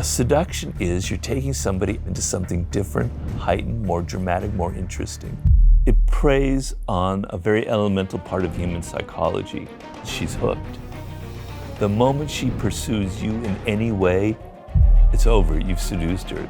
A seduction is you're taking somebody into something different, heightened, more dramatic, more interesting. It preys on a very elemental part of human psychology. She's hooked. The moment she pursues you in any way, it's over. You've seduced her.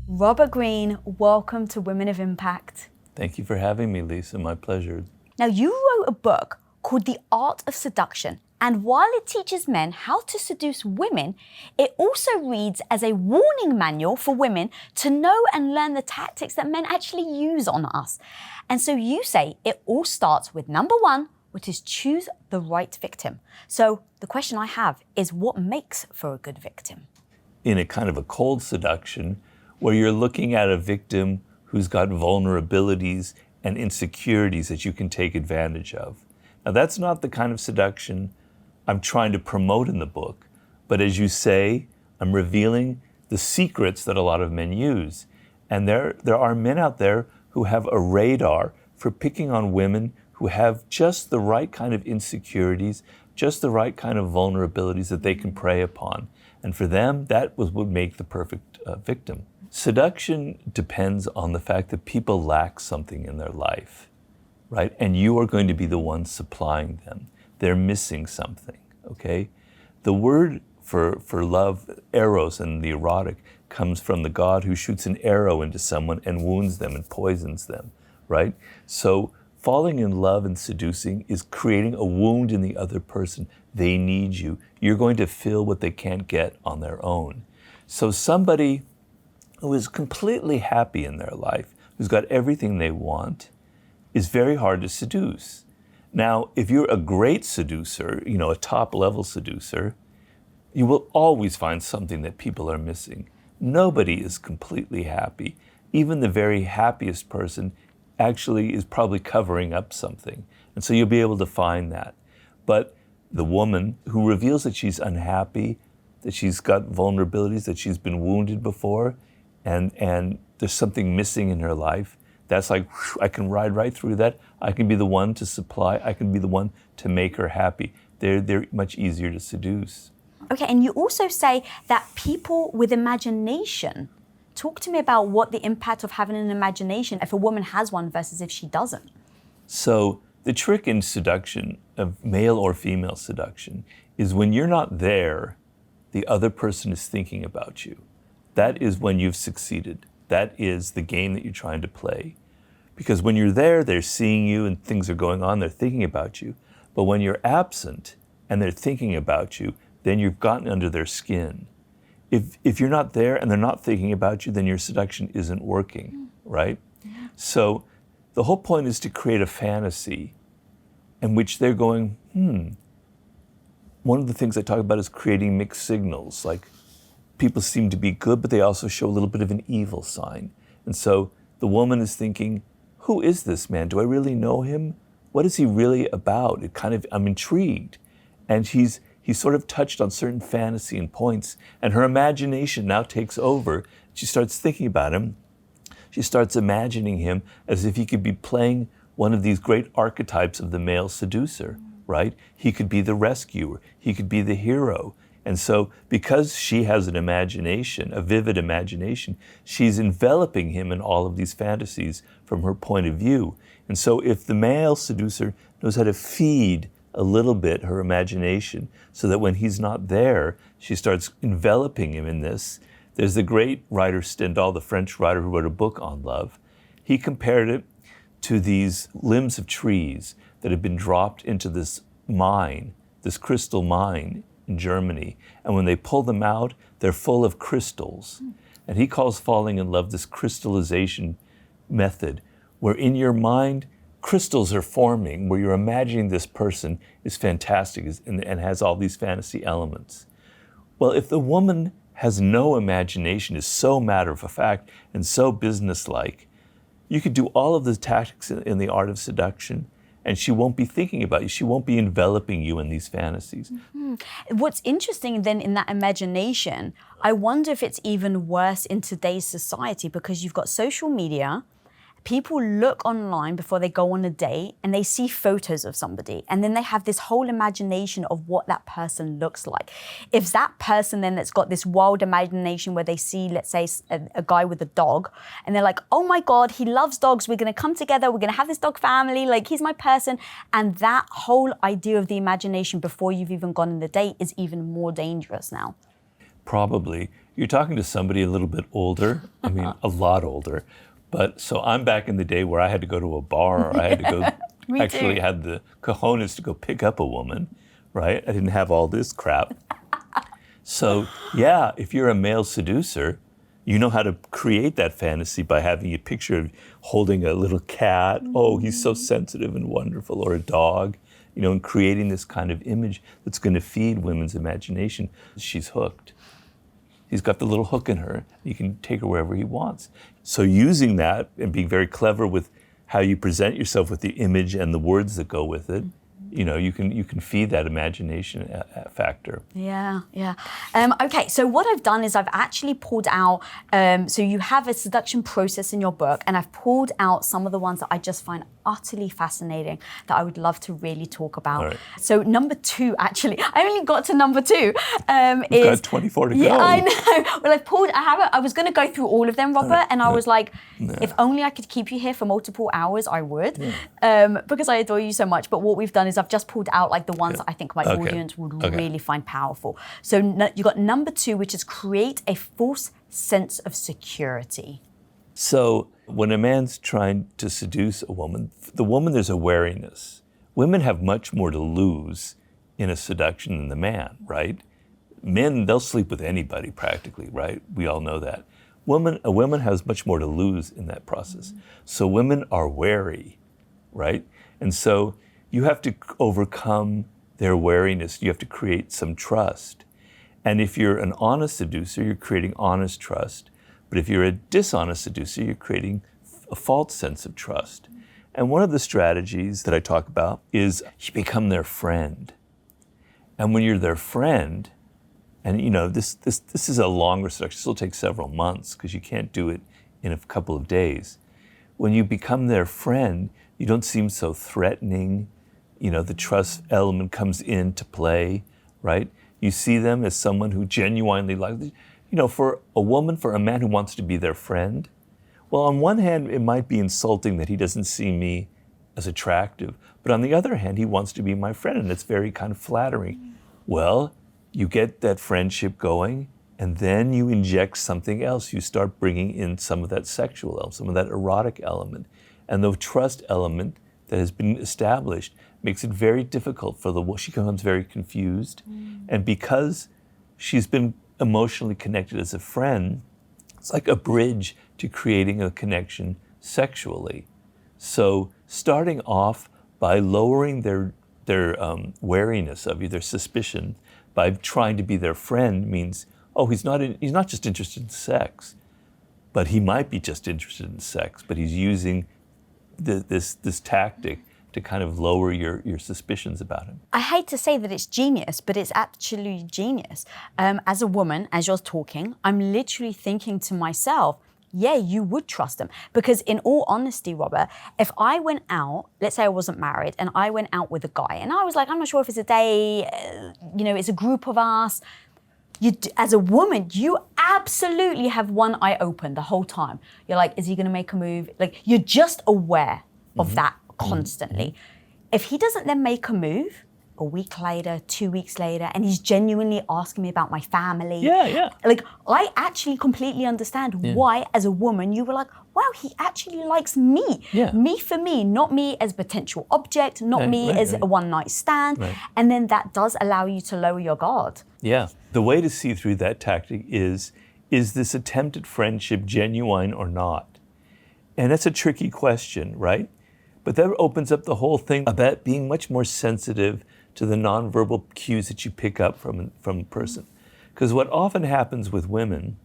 Robert Greene, welcome to Women of Impact. Thank you for having me, Lisa. My pleasure. Now, you wrote a book called The Art of Seduction, and while it teaches men how to seduce women, it also reads as a warning manual for women to know and learn the tactics that men actually use on us. And so you say it all starts with number one, which is choose the right victim. So the question I have is, what makes for a good victim? In a kind of a cold seduction, where you're looking at a victim who's got vulnerabilities and insecurities that you can take advantage of. Now, that's not the kind of seduction I'm trying to promote in the book, but as you say, I'm revealing the secrets that a lot of men use. And there are men out there who have a radar for picking on women who have just the right kind of insecurities, just the right kind of vulnerabilities that they can prey upon. And for them, that would make the perfect victim. Seduction depends on the fact that people lack something in their life, right? And you are going to be the one supplying them. They're missing something, okay? The word for love, eros in the erotic, comes from the god who shoots an arrow into someone and wounds them and poisons them, right? So falling in love and seducing is creating a wound in the other person. They need you. You're going to fill what they can't get on their own. So somebody who is completely happy in their life, who's got everything they want, is very hard to seduce. Now, if you're a great seducer, a top-level seducer, you will always find something that people are missing. Nobody is completely happy. Even the very happiest person actually is probably covering up something. And so you'll be able to find that. But the woman who reveals that she's unhappy, that she's got vulnerabilities, that she's been wounded before, and there's something missing in her life, that's like, whew, I can ride right through that. I can be the one to supply. I can be the one to make her happy. They're much easier to seduce. Okay, and you also say that people with imagination, talk to me about what the impact of having an imagination, if a woman has one versus if she doesn't. So the trick in seduction, of male or female seduction, is when you're not there, the other person is thinking about you. That is when you've succeeded. That is the game that you're trying to play. Because when you're there, they're seeing you and things are going on, they're thinking about you. But when you're absent and they're thinking about you, then you've gotten under their skin. If you're not there and they're not thinking about you, then your seduction isn't working, right? So the whole point is to create a fantasy in which they're going, One of the things I talk about is creating mixed signals, like people seem to be good, but they also show a little bit of an evil sign. And so the woman is thinking, who is this man? Do I really know him? What is he really about? I'm intrigued. And he's sort of touched on certain fantasy and points, and her imagination now takes over. She starts thinking about him. She starts imagining him as if he could be playing one of these great archetypes of the male seducer, right? He could be the rescuer. He could be the hero. And so because she has an imagination, a vivid imagination, she's enveloping him in all of these fantasies from her point of view. And so if the male seducer knows how to feed a little bit her imagination so that when he's not there, she starts enveloping him in this. There's the great writer Stendhal, the French writer who wrote a book on love. He compared it to these limbs of trees that have been dropped into this mine, this crystal mine in Germany. And when they pull them out, they're full of crystals. And he calls falling in love this crystallization method, where in your mind, crystals are forming, where you're imagining this person is fantastic and has all these fantasy elements. Well, if the woman has no imagination, is so matter of fact and so businesslike, you could do all of the tactics in the art of seduction, and she won't be thinking about you. She won't be enveloping you in these fantasies. Mm-hmm. What's interesting then in that imagination, I wonder if it's even worse in today's society, because you've got social media People look online before they go on a date and they see photos of somebody, and then they have this whole imagination of what that person looks like. If that person then that's got this wild imagination where they see, let's say, a guy with a dog, and they're like, oh my God, he loves dogs, we're gonna come together, we're gonna have this dog family, like he's my person. And that whole idea of the imagination before you've even gone on the date is even more dangerous now. Probably. You're talking to somebody a little bit older, I mean, a lot older. But so I'm back in the day where I had to go to a bar, or I had to go, actually had the cojones to go pick up a woman, right? I didn't have all this crap. So yeah, if you're a male seducer, you know how to create that fantasy by having a picture of holding a little cat. Oh, he's so sensitive and wonderful, or a dog, you know, and creating this kind of image that's going to feed women's imagination. She's hooked. He's got the little hook in her. You can take her wherever he wants. So using that and being very clever with how you present yourself with the image and the words that go with it, you know, you can feed that imagination factor. Yeah. Okay, so what I've done is I've actually pulled out, so you have a seduction process in your book, and I've pulled out some of the ones that I just find utterly fascinating that I would love to really talk about. All right. So number 2, actually, I only got to number 2. You've got 24 to go. Yeah, I know. Well, I was going to go through all of them, Robert, and I was like, if only I could keep you here for multiple hours, I would, because I adore you so much. But what we've done is I've just pulled out like the ones that I think my audience would really find powerful. So you got number 2, which is create a false sense of security. So when a man's trying to seduce a woman, the woman, there's a wariness. Women have much more to lose in a seduction than the man, right? Men, they'll sleep with anybody practically, right? We all know that. A woman has much more to lose in that process. So women are wary, right? And so you have to overcome their wariness. You have to create some trust. And if you're an honest seducer, you're creating honest trust. But if you're a dishonest seducer, you're creating a false sense of trust. And one of the strategies that I talk about is you become their friend. And when you're their friend, and you know, this is a longer seduction, it still takes several months because you can't do it in a couple of days. When you become their friend, you don't seem so threatening. You know, the trust element comes into play, right? You see them as someone who genuinely likes, you know, for a man who wants to be their friend, well, on one hand, it might be insulting that he doesn't see me as attractive, but on the other hand, he wants to be my friend, and it's very kind of flattering. Well, you get that friendship going, and then you inject something else. You start bringing in some of that sexual element, some of that erotic element, and the trust element that has been established makes it very difficult for the woman. She becomes very confused, and because she's been emotionally connected as a friend, it's like a bridge to creating a connection sexually. So starting off by lowering their wariness of you, their suspicion, by trying to be their friend means, oh, he's not just interested in sex, but he might be just interested in sex, but he's using this tactic to kind of lower your suspicions about him. I hate to say that it's genius, but it's actually genius. As a woman, as you're talking, I'm literally thinking to myself, yeah, you would trust him. Because in all honesty, Robert, if I went out, let's say I wasn't married, and I went out with a guy, and I was like, I'm not sure if it's a day, it's a group of us. As a woman, you absolutely have one eye open the whole time. You're like, is he gonna make a move? Like, you're just aware of that constantly. If he doesn't then make a move, a week later, 2 weeks later, and he's genuinely asking me about my family. Yeah. Like, I actually completely understand why, as a woman, you were like, wow, he actually likes me. Yeah. Me for me, not me as a potential object, not me as a one-night stand. Right. And then that does allow you to lower your guard. Yeah. The way to see through that tactic is this attempted friendship genuine or not? And that's a tricky question, right? But that opens up the whole thing about being much more sensitive to the nonverbal cues that you pick up from a person. Because what often happens with women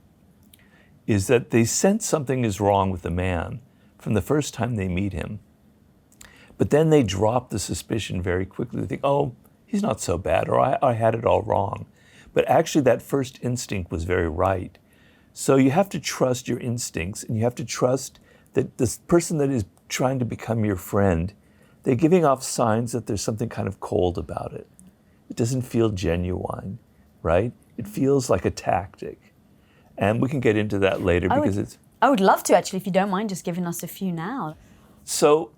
is that they sense something is wrong with the man from the first time they meet him. But then they drop the suspicion very quickly. They think, oh, he's not so bad, or I had it all wrong. But actually that first instinct was very right. So you have to trust your instincts, and you have to trust that this person that is trying to become your friend, they're giving off signs that there's something kind of cold about it. It doesn't feel genuine, right? It feels like a tactic. And we can get into that later because it's... I would love to, actually, if you don't mind just giving us a few now. So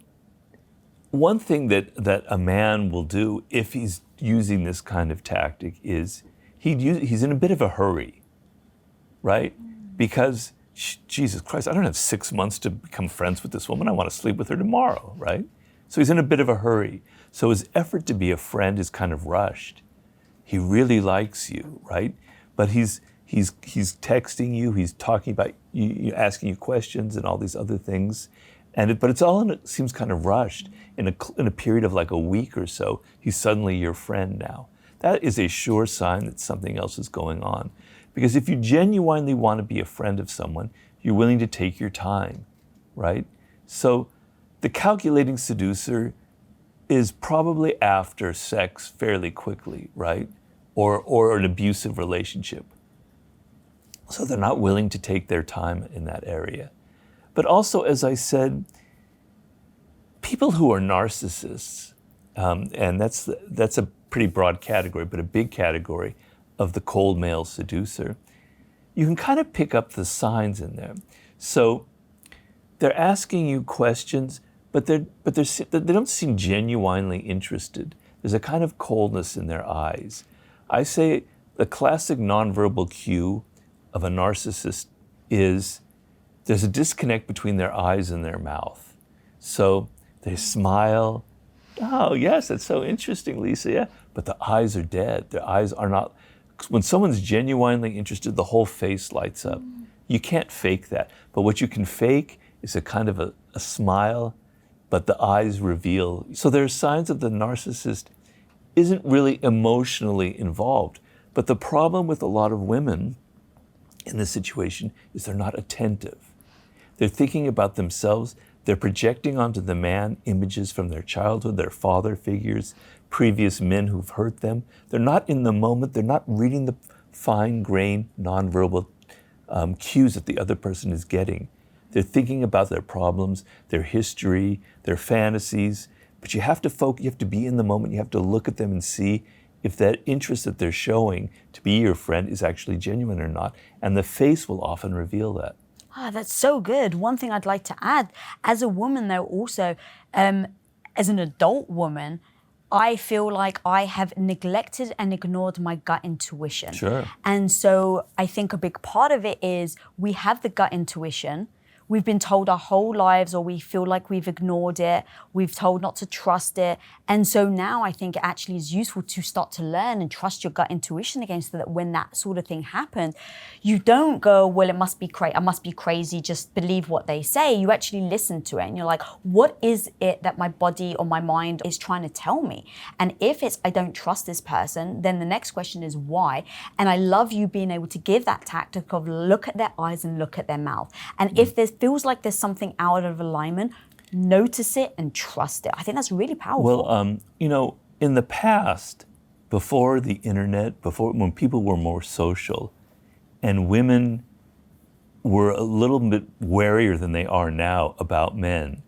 one thing that a man will do if he's using this kind of tactic is he's in a bit of a hurry, right? Because, Jesus Christ, I don't have 6 months to become friends with this woman. I want to sleep with her tomorrow, right? So he's in a bit of a hurry. So his effort to be a friend is kind of rushed. He really likes you, right? But he's texting you, he's talking about you, asking you questions and all these other things. But it's all it seems kind of rushed. In a period of like a week or so, he's suddenly your friend now. That is a sure sign that something else is going on. Because if you genuinely want to be a friend of someone, you're willing to take your time, right? So the calculating seducer is probably after sex fairly quickly, right? Or an abusive relationship. So they're not willing to take their time in that area. But also, as I said, people who are narcissists, and that's a pretty broad category, but a big category of the cold male seducer, you can kind of pick up the signs in there. So they're asking you questions, but they don't seem genuinely interested. There's a kind of coldness in their eyes. I say the classic nonverbal cue of a narcissist is there's a disconnect between their eyes and their mouth. So they smile. Oh, yes, that's so interesting, Lisa, yeah. But the eyes are dead. Their eyes are not. When someone's genuinely interested, the whole face lights up. You can't fake that. But what you can fake is a kind of a smile, but the eyes reveal. So there are signs that the narcissist isn't really emotionally involved. But the problem with a lot of women in this situation is they're not attentive. They're thinking about themselves. They're projecting onto the man images from their childhood, their father figures, previous men who've hurt them. They're not in the moment. They're not reading the fine-grained, nonverbal cues that the other person is getting. They're thinking about their problems, their history, their fantasies. But you have to you have to be in the moment. You have to look at them and see if that interest that they're showing to be your friend is actually genuine or not. And the face will often reveal that. Ah, that's so good. One thing I'd like to add, as a woman though, also, as an adult woman, I feel like I have neglected and ignored my gut intuition. Sure. And so I think a big part of it is we have the gut intuition. We've been told our whole lives, or we feel like we've ignored it. We've told not to trust it. And so now I think it actually is useful to start to learn and trust your gut intuition again, so that when that sort of thing happens, you don't go, well, it must be I must be crazy, just believe what they say. You actually listen to it and you're like, what is it that my body or my mind is trying to tell me? And if it's, I don't trust this person, then the next question is why? And I love you being able to give that tactic of look at their eyes and look at their mouth. And if there feels like there's something out of alignment, notice it and trust it. I think that's really powerful. Well, in the past, before the internet, when people were more social, and women were a little bit warier than they are now about men,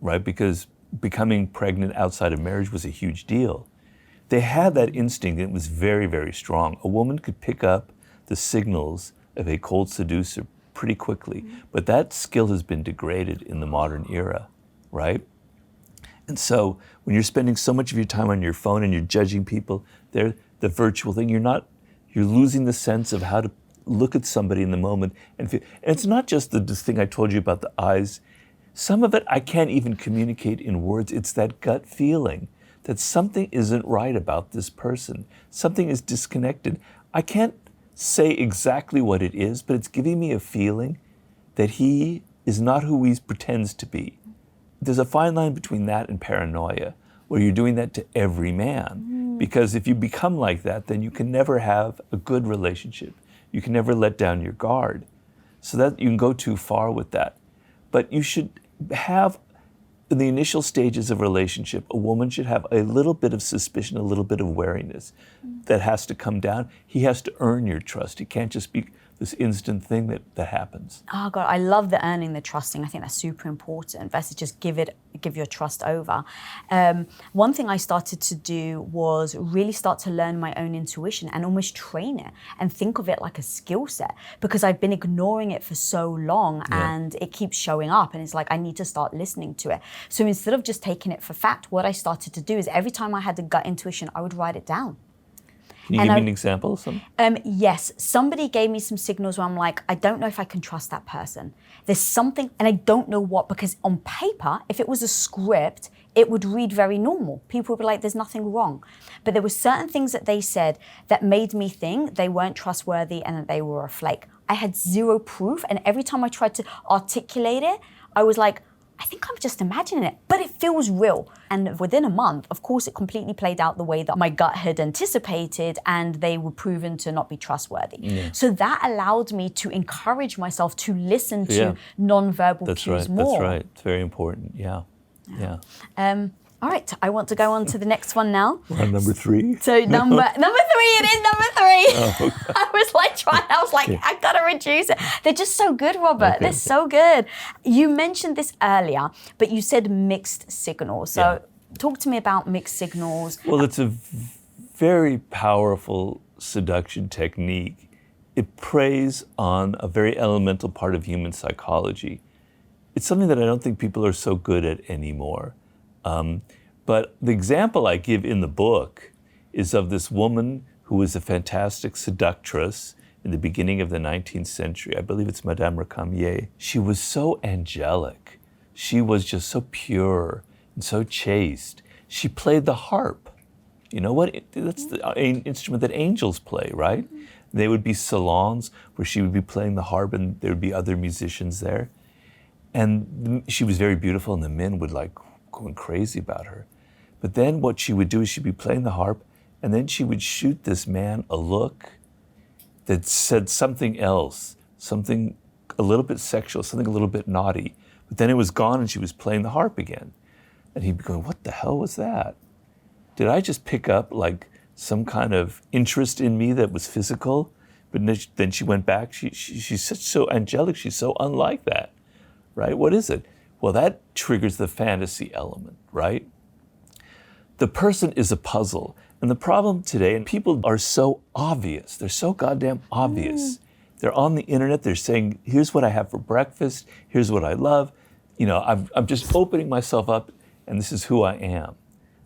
right? Because becoming pregnant outside of marriage was a huge deal. They had that instinct, and it was very, very strong. A woman could pick up the signals of a cold seducer pretty quickly, but that skill has been degraded in the modern era, right? And so when you're spending so much of your time on your phone and you're judging people, the virtual thing, you're losing the sense of how to look at somebody in the moment and feel. And it's not just this thing I told you about the eyes. Some of it I can't even communicate in words. It's that gut feeling that something isn't right about this person. Something is disconnected. I can't say exactly what it is, but it's giving me a feeling that he is not who he pretends to be. There's a fine line between that and paranoia, where you're doing that to every man. Because if you become like that, then you can never have a good relationship. You can never let down your guard. So that you can go too far with that. But you should have, in the initial stages of a relationship, a woman should have a little bit of suspicion, a little bit of wariness. that has to come down. He has to earn your trust. He can't just be this instant thing that happens. Oh God, I love the earning, the trusting. I think that's super important versus just give your trust over. One thing I started to do was really start to learn my own intuition and almost train it and think of it like a skill set, because I've been ignoring it for so long and it keeps showing up, and it's like I need to start listening to it. So instead of just taking it for fact, what I started to do is every time I had a gut intuition, I would write it down. Can you give me an example of some? Yes, somebody gave me some signals where I'm like, I don't know if I can trust that person. There's something, and I don't know what, because on paper, if it was a script, it would read very normal. People would be like, there's nothing wrong. But there were certain things that they said that made me think they weren't trustworthy and that they were a flake. I had zero proof, and every time I tried to articulate it, I was like, I think I'm just imagining it, but it feels real. And within a month, of course, it completely played out the way that my gut had anticipated, and they were proven to not be trustworthy. Yeah. So that allowed me to encourage myself to listen to nonverbal cues more. That's right. It's very important. Yeah. All right, I want to go on to the next one now. We're on number 3. So number 3, it is number 3. Oh, okay. I was like, I gotta reduce it. They're just so good, Robert. They're so good. You mentioned this earlier, but you said mixed signals. So talk to me about mixed signals. Well, it's a very powerful seduction technique. It preys on a very elemental part of human psychology. It's something that I don't think people are so good at anymore. But the example I give in the book is of this woman who was a fantastic seductress in the beginning of the 19th century. I believe it's Madame Recamier. She was so angelic. She was just so pure and so chaste. She played the harp. You know what? That's the instrument that angels play, right? Mm-hmm. There would be salons where she would be playing the harp and there would be other musicians there. And she was very beautiful, and the men would like going crazy about her. But then what she would do is she'd be playing the harp, and then she would shoot this man a look that said something else, something a little bit sexual, something a little bit naughty. But then it was gone and she was playing the harp again. And he'd be going, what the hell was that? Did I just pick up like some kind of interest in me that was physical? But then she went back. She's such so angelic. She's so unlike that, right? What is it? Well, that triggers the fantasy element, right? The person is a puzzle. And the problem today, and people are so obvious. They're so goddamn obvious. They're on the internet. They're saying, here's what I have for breakfast. Here's what I love. You know, I'm just opening myself up, and this is who I am,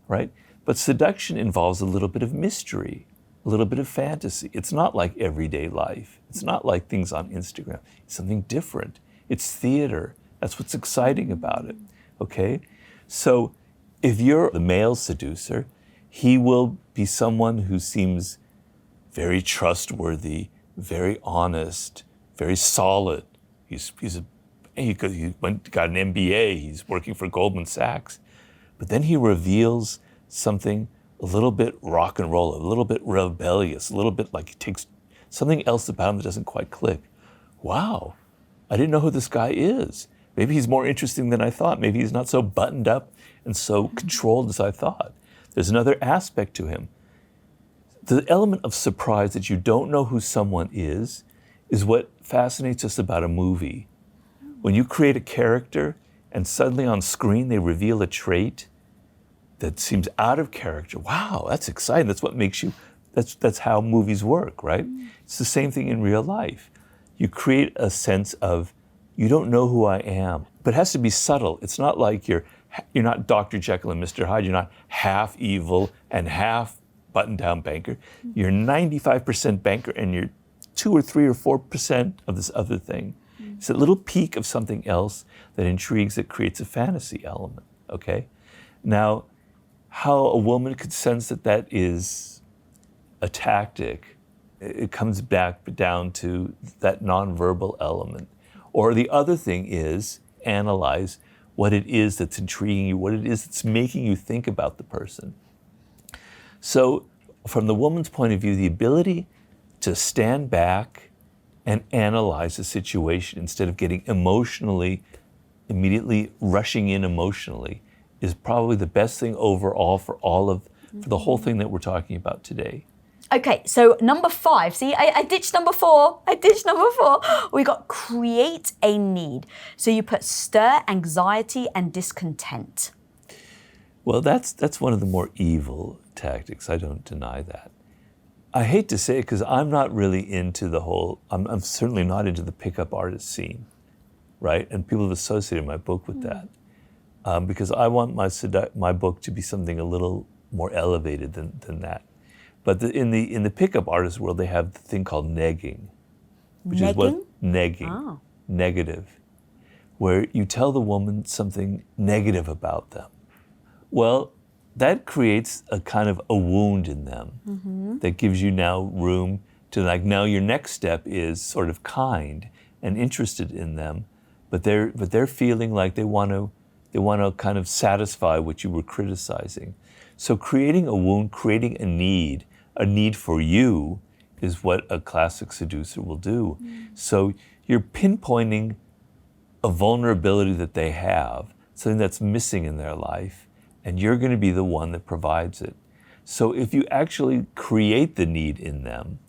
right? But seduction involves a little bit of mystery, a little bit of fantasy. It's not like everyday life. It's not like things on Instagram. It's something different. It's theater. That's what's exciting about it, okay? So if you're the male seducer, he will be someone who seems very trustworthy, very honest, very solid. He got an MBA, he's working for Goldman Sachs. But then he reveals something a little bit rock and roll, a little bit rebellious, a little bit like he takes something else about him that doesn't quite click. Wow, I didn't know who this guy is. Maybe he's more interesting than I thought. Maybe he's not so buttoned up and so controlled as I thought. There's another aspect to him. The element of surprise that you don't know who someone is what fascinates us about a movie. When you create a character and suddenly on screen they reveal a trait that seems out of character. Wow, that's exciting. That's what makes you, that's how movies work, right? It's the same thing in real life. You create a sense of, you don't know who I am, but it has to be subtle. It's not like you're not Dr. Jekyll and Mr. Hyde. You're not half evil and half button-down banker. You're 95% banker and you're 2 or 3 or 4% of this other thing. It's a little peak of something else that intrigues, that creates a fantasy element, okay? Now, how a woman could sense that is a tactic, it comes back down to that nonverbal element. Or the other thing is analyze what it is that's intriguing you, what it is that's making you think about the person. So from the woman's point of view, the ability to stand back and analyze a situation instead of getting immediately rushing in emotionally is probably the best thing overall for the whole thing that we're talking about today. Okay, so number 5. See, I ditched number 4. We got create a need. So you put stir anxiety and discontent. Well, that's one of the more evil tactics. I don't deny that. I hate to say it because I'm not really into the whole, I'm certainly not into the pickup artist scene, right? And people have associated my book with that. Because I want my book to be something a little more elevated than that. But in the pickup artist world, they have the thing called negging, which is what negging, negative, where you tell the woman something negative about them. Well, that creates a kind of a wound in them that gives you now room to now your next step is sort of kind and interested in them, but they're feeling like they want to kind of satisfy what you were criticizing. So creating a wound, creating a need for you is what a classic seducer will do. So you're pinpointing a vulnerability that they have, something that's missing in their life, and you're going to be the one that provides it. So if you actually create the need in them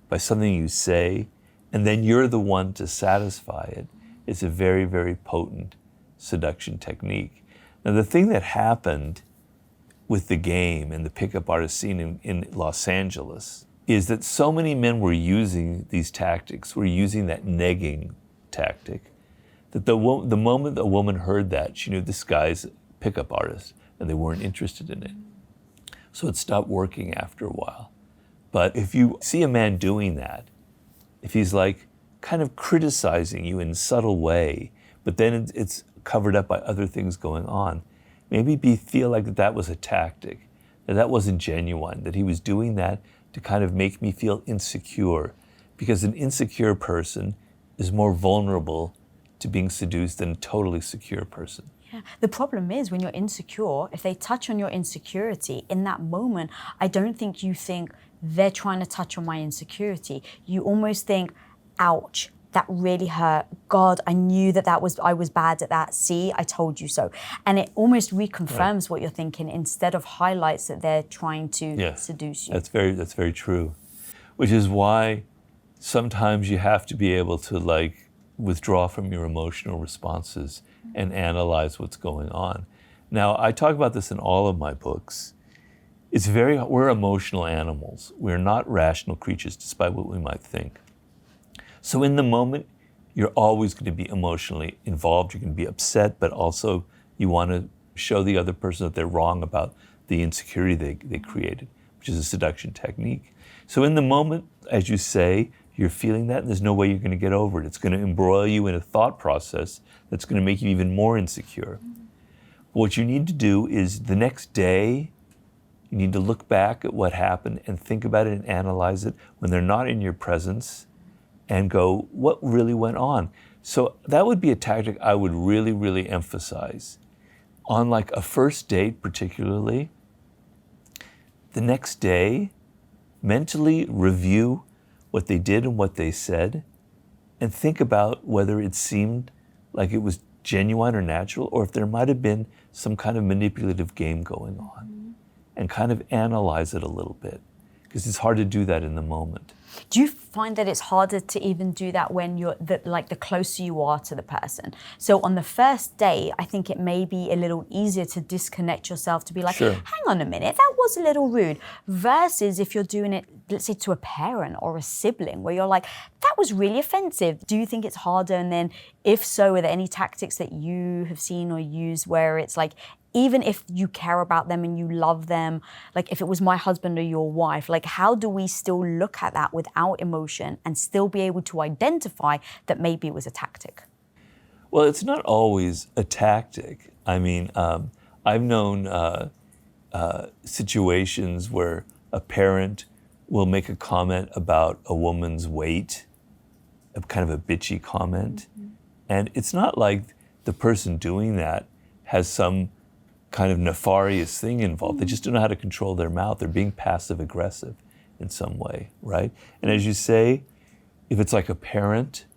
by something you say, and then you're the one to satisfy it, it's a very, very potent seduction technique. Now, the thing that happened with the game and the pickup artist scene in Los Angeles is that so many men were using these tactics, were using that negging tactic, that the moment a woman heard that, she knew this guy's a pickup artist, and they weren't interested in it. So it stopped working after a while. But if you see a man doing that, if he's like kind of criticizing you in a subtle way, but then it's covered up by other things going on, maybe feel like that was a tactic, that wasn't genuine, that he was doing that to kind of make me feel insecure, because an insecure person is more vulnerable to being seduced than a totally secure person. Yeah. The problem is when you're insecure, if they touch on your insecurity in that moment, I don't think you think they're trying to touch on my insecurity. You almost think, ouch, that really hurt. God, I knew I was bad at that. See, I told you so. And it almost reconfirms what you're thinking instead of highlights that they're trying to seduce you. That's very true. Which is why sometimes you have to be able to withdraw from your emotional responses and analyze what's going on. Now, I talk about this in all of my books. We're emotional animals. We're not rational creatures, despite what we might think. So in the moment, you're always going to be emotionally involved. You're going to be upset, but also you want to show the other person that they're wrong about the insecurity they created, which is a seduction technique. So in the moment, as you say, you're feeling that, and there's no way you're going to get over it. It's going to embroil you in a thought process that's going to make you even more insecure. What you need to do is the next day, you need to look back at what happened and think about it and analyze it when they're not in your presence and go, what really went on? So that would be a tactic I would really, really emphasize. On a first date particularly, the next day, mentally review what they did and what they said, and think about whether it seemed like it was genuine or natural, or if there might have been some kind of manipulative game going on, and kind of analyze it a little bit, because it's hard to do that in the moment. Do you find that it's harder to even do that when you're the closer you are to the person? So on the first day, I think it may be a little easier to disconnect yourself, to be like, hang on a minute, that was a little rude. Versus if you're doing it, let's say to a parent or a sibling, where you're like, that was really offensive. Do you think it's harder? And then if so, are there any tactics that you have seen or used where it's like, even if you care about them and you love them, like if it was my husband or your wife, how do we still look at that without emotion and still be able to identify that maybe it was a tactic? Well, it's not always a tactic. I mean, I've known situations where a parent will make a comment about a woman's weight, a kind of a bitchy comment. And it's not like the person doing that has some kind of nefarious thing involved. They just don't know how to control their mouth. They're being passive aggressive in some way, right? And as you say, if it's like a parent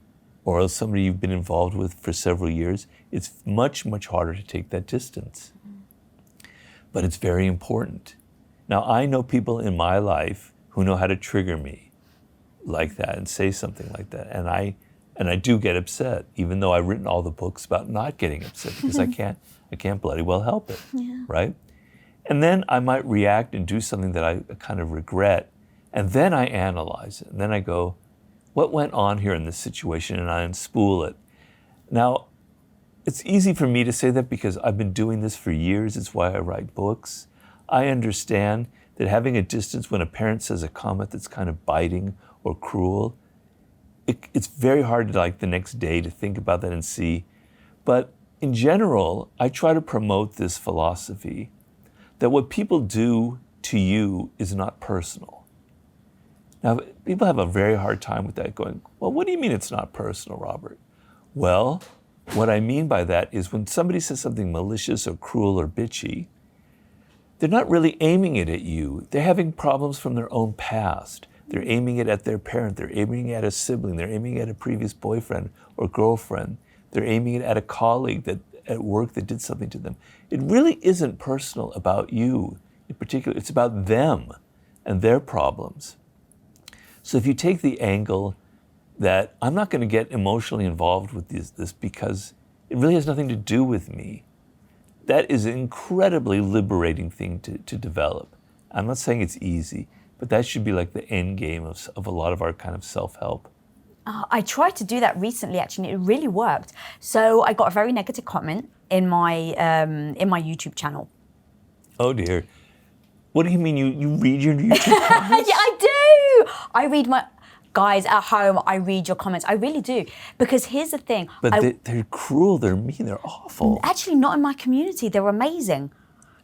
or somebody you've been involved with for several years, it's much, much harder to take that distance. But it's very important. Now, I know people in my life who who know how to trigger me like that and say something like that. And I do get upset, even though I've written all the books about not getting upset, because I can't bloody well help it, right? And then I might react and do something that I kind of regret, and then I analyze it, and then I go, what went on here in this situation, and I unspool it. Now, it's easy for me to say that because I've been doing this for years. It's why I write books. I understand that having a distance when a parent says a comment that's kind of biting or cruel, it's very hard to, like, the next day to think about that and see. But in general, I try to promote this philosophy that what people do to you is not personal. Now, people have a very hard time with that, going, well, what do you mean it's not personal, Robert? Well, what I mean by that is when somebody says something malicious or cruel or bitchy, they're not really aiming it at you. They're having problems from their own past. They're aiming it at their parent. They're aiming it at a sibling. They're aiming it at a previous boyfriend or girlfriend. They're aiming it at a colleague that at work that did something to them. It really isn't personal about you in particular. It's about them and their problems. So if you take the angle that I'm not going to get emotionally involved with this because it really has nothing to do with me, that is an incredibly liberating thing to develop. I'm not saying it's easy, but that should be like the end game of a lot of our kind of self-help. I tried to do that recently, actually, and it really worked. So I got a very negative comment in my YouTube channel. Oh dear. What do you mean you read your YouTube comments? Yeah, I do. I read my... Guys, at home, I read your comments. I really do. Because here's the thing. But they're cruel, they're mean, they're awful. Actually, not in my community. They're amazing.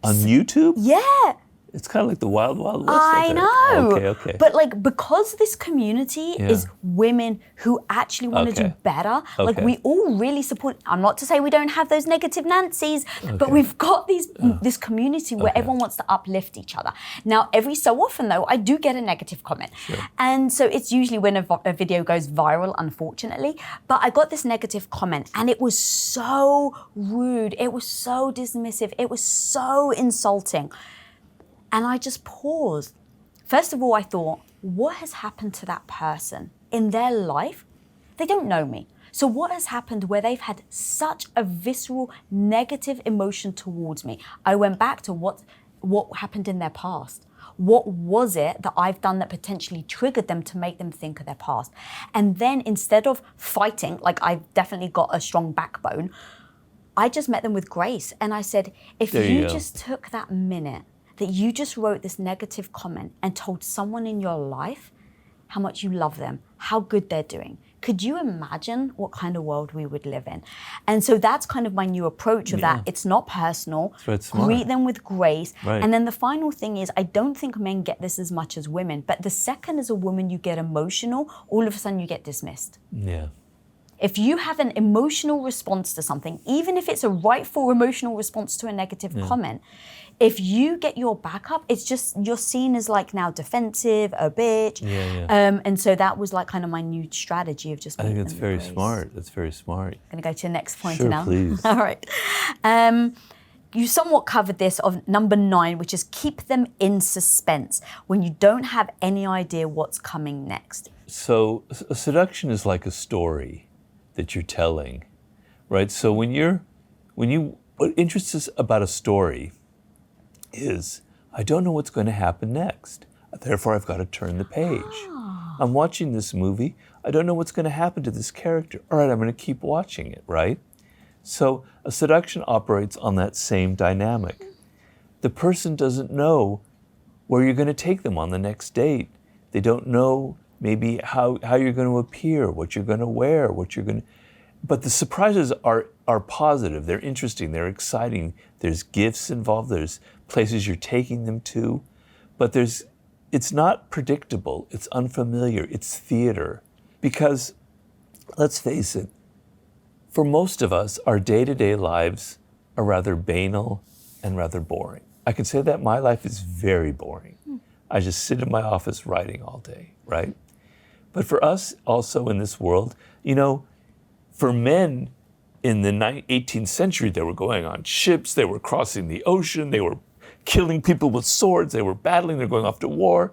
On YouTube? Yeah. It's kind of like the Wild Wild West. I know. Okay. But like, because this community is women who actually want to do better, like we all really support, I'm not to say we don't have those negative Nancys, but we've got this community where everyone wants to uplift each other. Now, every so often though, I do get a negative comment. Sure. And so it's usually when a video goes viral, unfortunately, but I got this negative comment and it was so rude. It was so dismissive. It was so insulting. And I just paused. First of all, I thought, what has happened to that person in their life? They don't know me. So what has happened where they've had such a visceral negative emotion towards me? I went back to what happened in their past. What was it that I've done that potentially triggered them to make them think of their past? And then instead of fighting, like I've definitely got a strong backbone, I just met them with grace. And I said, if you just took that minute that you just wrote this negative comment and told someone in your life how much you love them, how good they're doing, could you imagine what kind of world we would live in? And so that's kind of my new approach of that. It's not personal. Greet them with grace. Right. And then the final thing is, I don't think men get this as much as women, but the second as a woman you get emotional, all of a sudden you get dismissed. Yeah. If you have an emotional response to something, even if it's a rightful emotional response to a negative comment, if you get your back up, it's just, you're seen as like now defensive, a bitch. And so that was like kind of my new strategy of just... I think that's very smart. That's very smart. I'm going to go to the next point now. Sure, please. All right. You somewhat covered this of number 9, which is keep them in suspense when you don't have any idea what's coming next. So a seduction is like a story that you're telling, right? So what interests us about a story is, I don't know what's going to happen next. Therefore, I've got to turn the page. I'm watching this movie. I don't know what's going to happen to this character. All right, I'm going to keep watching it, right? So a seduction operates on that same dynamic. The person doesn't know where you're going to take them on the next date. They don't know maybe how you're going to appear, what you're going to wear, but the surprises are positive, they're interesting, they're exciting. There's gifts involved, there's places you're taking them to, but it's not predictable, it's unfamiliar, it's theater. Because, let's face it, for most of us, our day-to-day lives are rather banal and rather boring. I can say that my life is very boring. I just sit in my office writing all day, right? But for us also in this world, for men in the 18th century, they were going on ships, they were crossing the ocean, they were killing people with swords, they were battling, they were going off to war.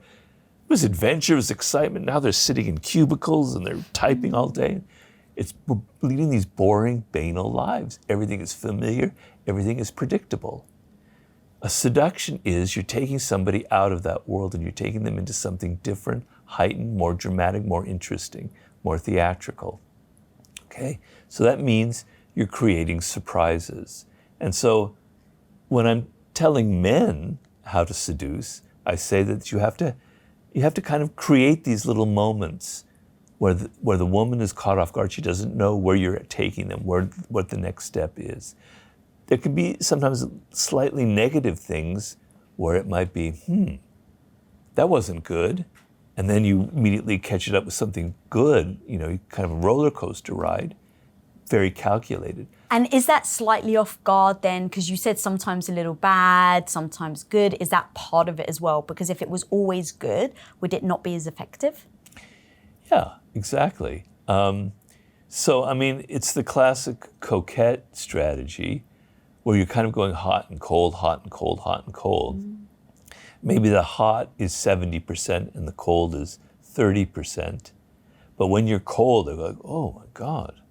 was adventure, it was excitement. Now they're sitting in cubicles and they're typing all day. We're leading these boring, banal lives. Everything is familiar, everything is predictable. A seduction is you're taking somebody out of that world and you're taking them into something different, heightened, more dramatic, more interesting, more theatrical. Okay? So that means you're creating surprises. And so when I'm telling men how to seduce, I say that you have to kind of create these little moments where the woman is caught off guard. She doesn't know where you're taking them, what the next step is. There can be sometimes slightly negative things where it might be, that wasn't good. And then you immediately catch it up with something good, kind of a roller coaster ride, very calculated. And is that slightly off guard then? Because you said sometimes a little bad, sometimes good. Is that part of it as well? Because if it was always good, would it not be as effective? Yeah, exactly. It's the classic coquette strategy where you're kind of going hot and cold, hot and cold, hot and cold. Mm. Maybe the hot is 70% and the cold is 30%. But when you're cold, they're like, oh my God,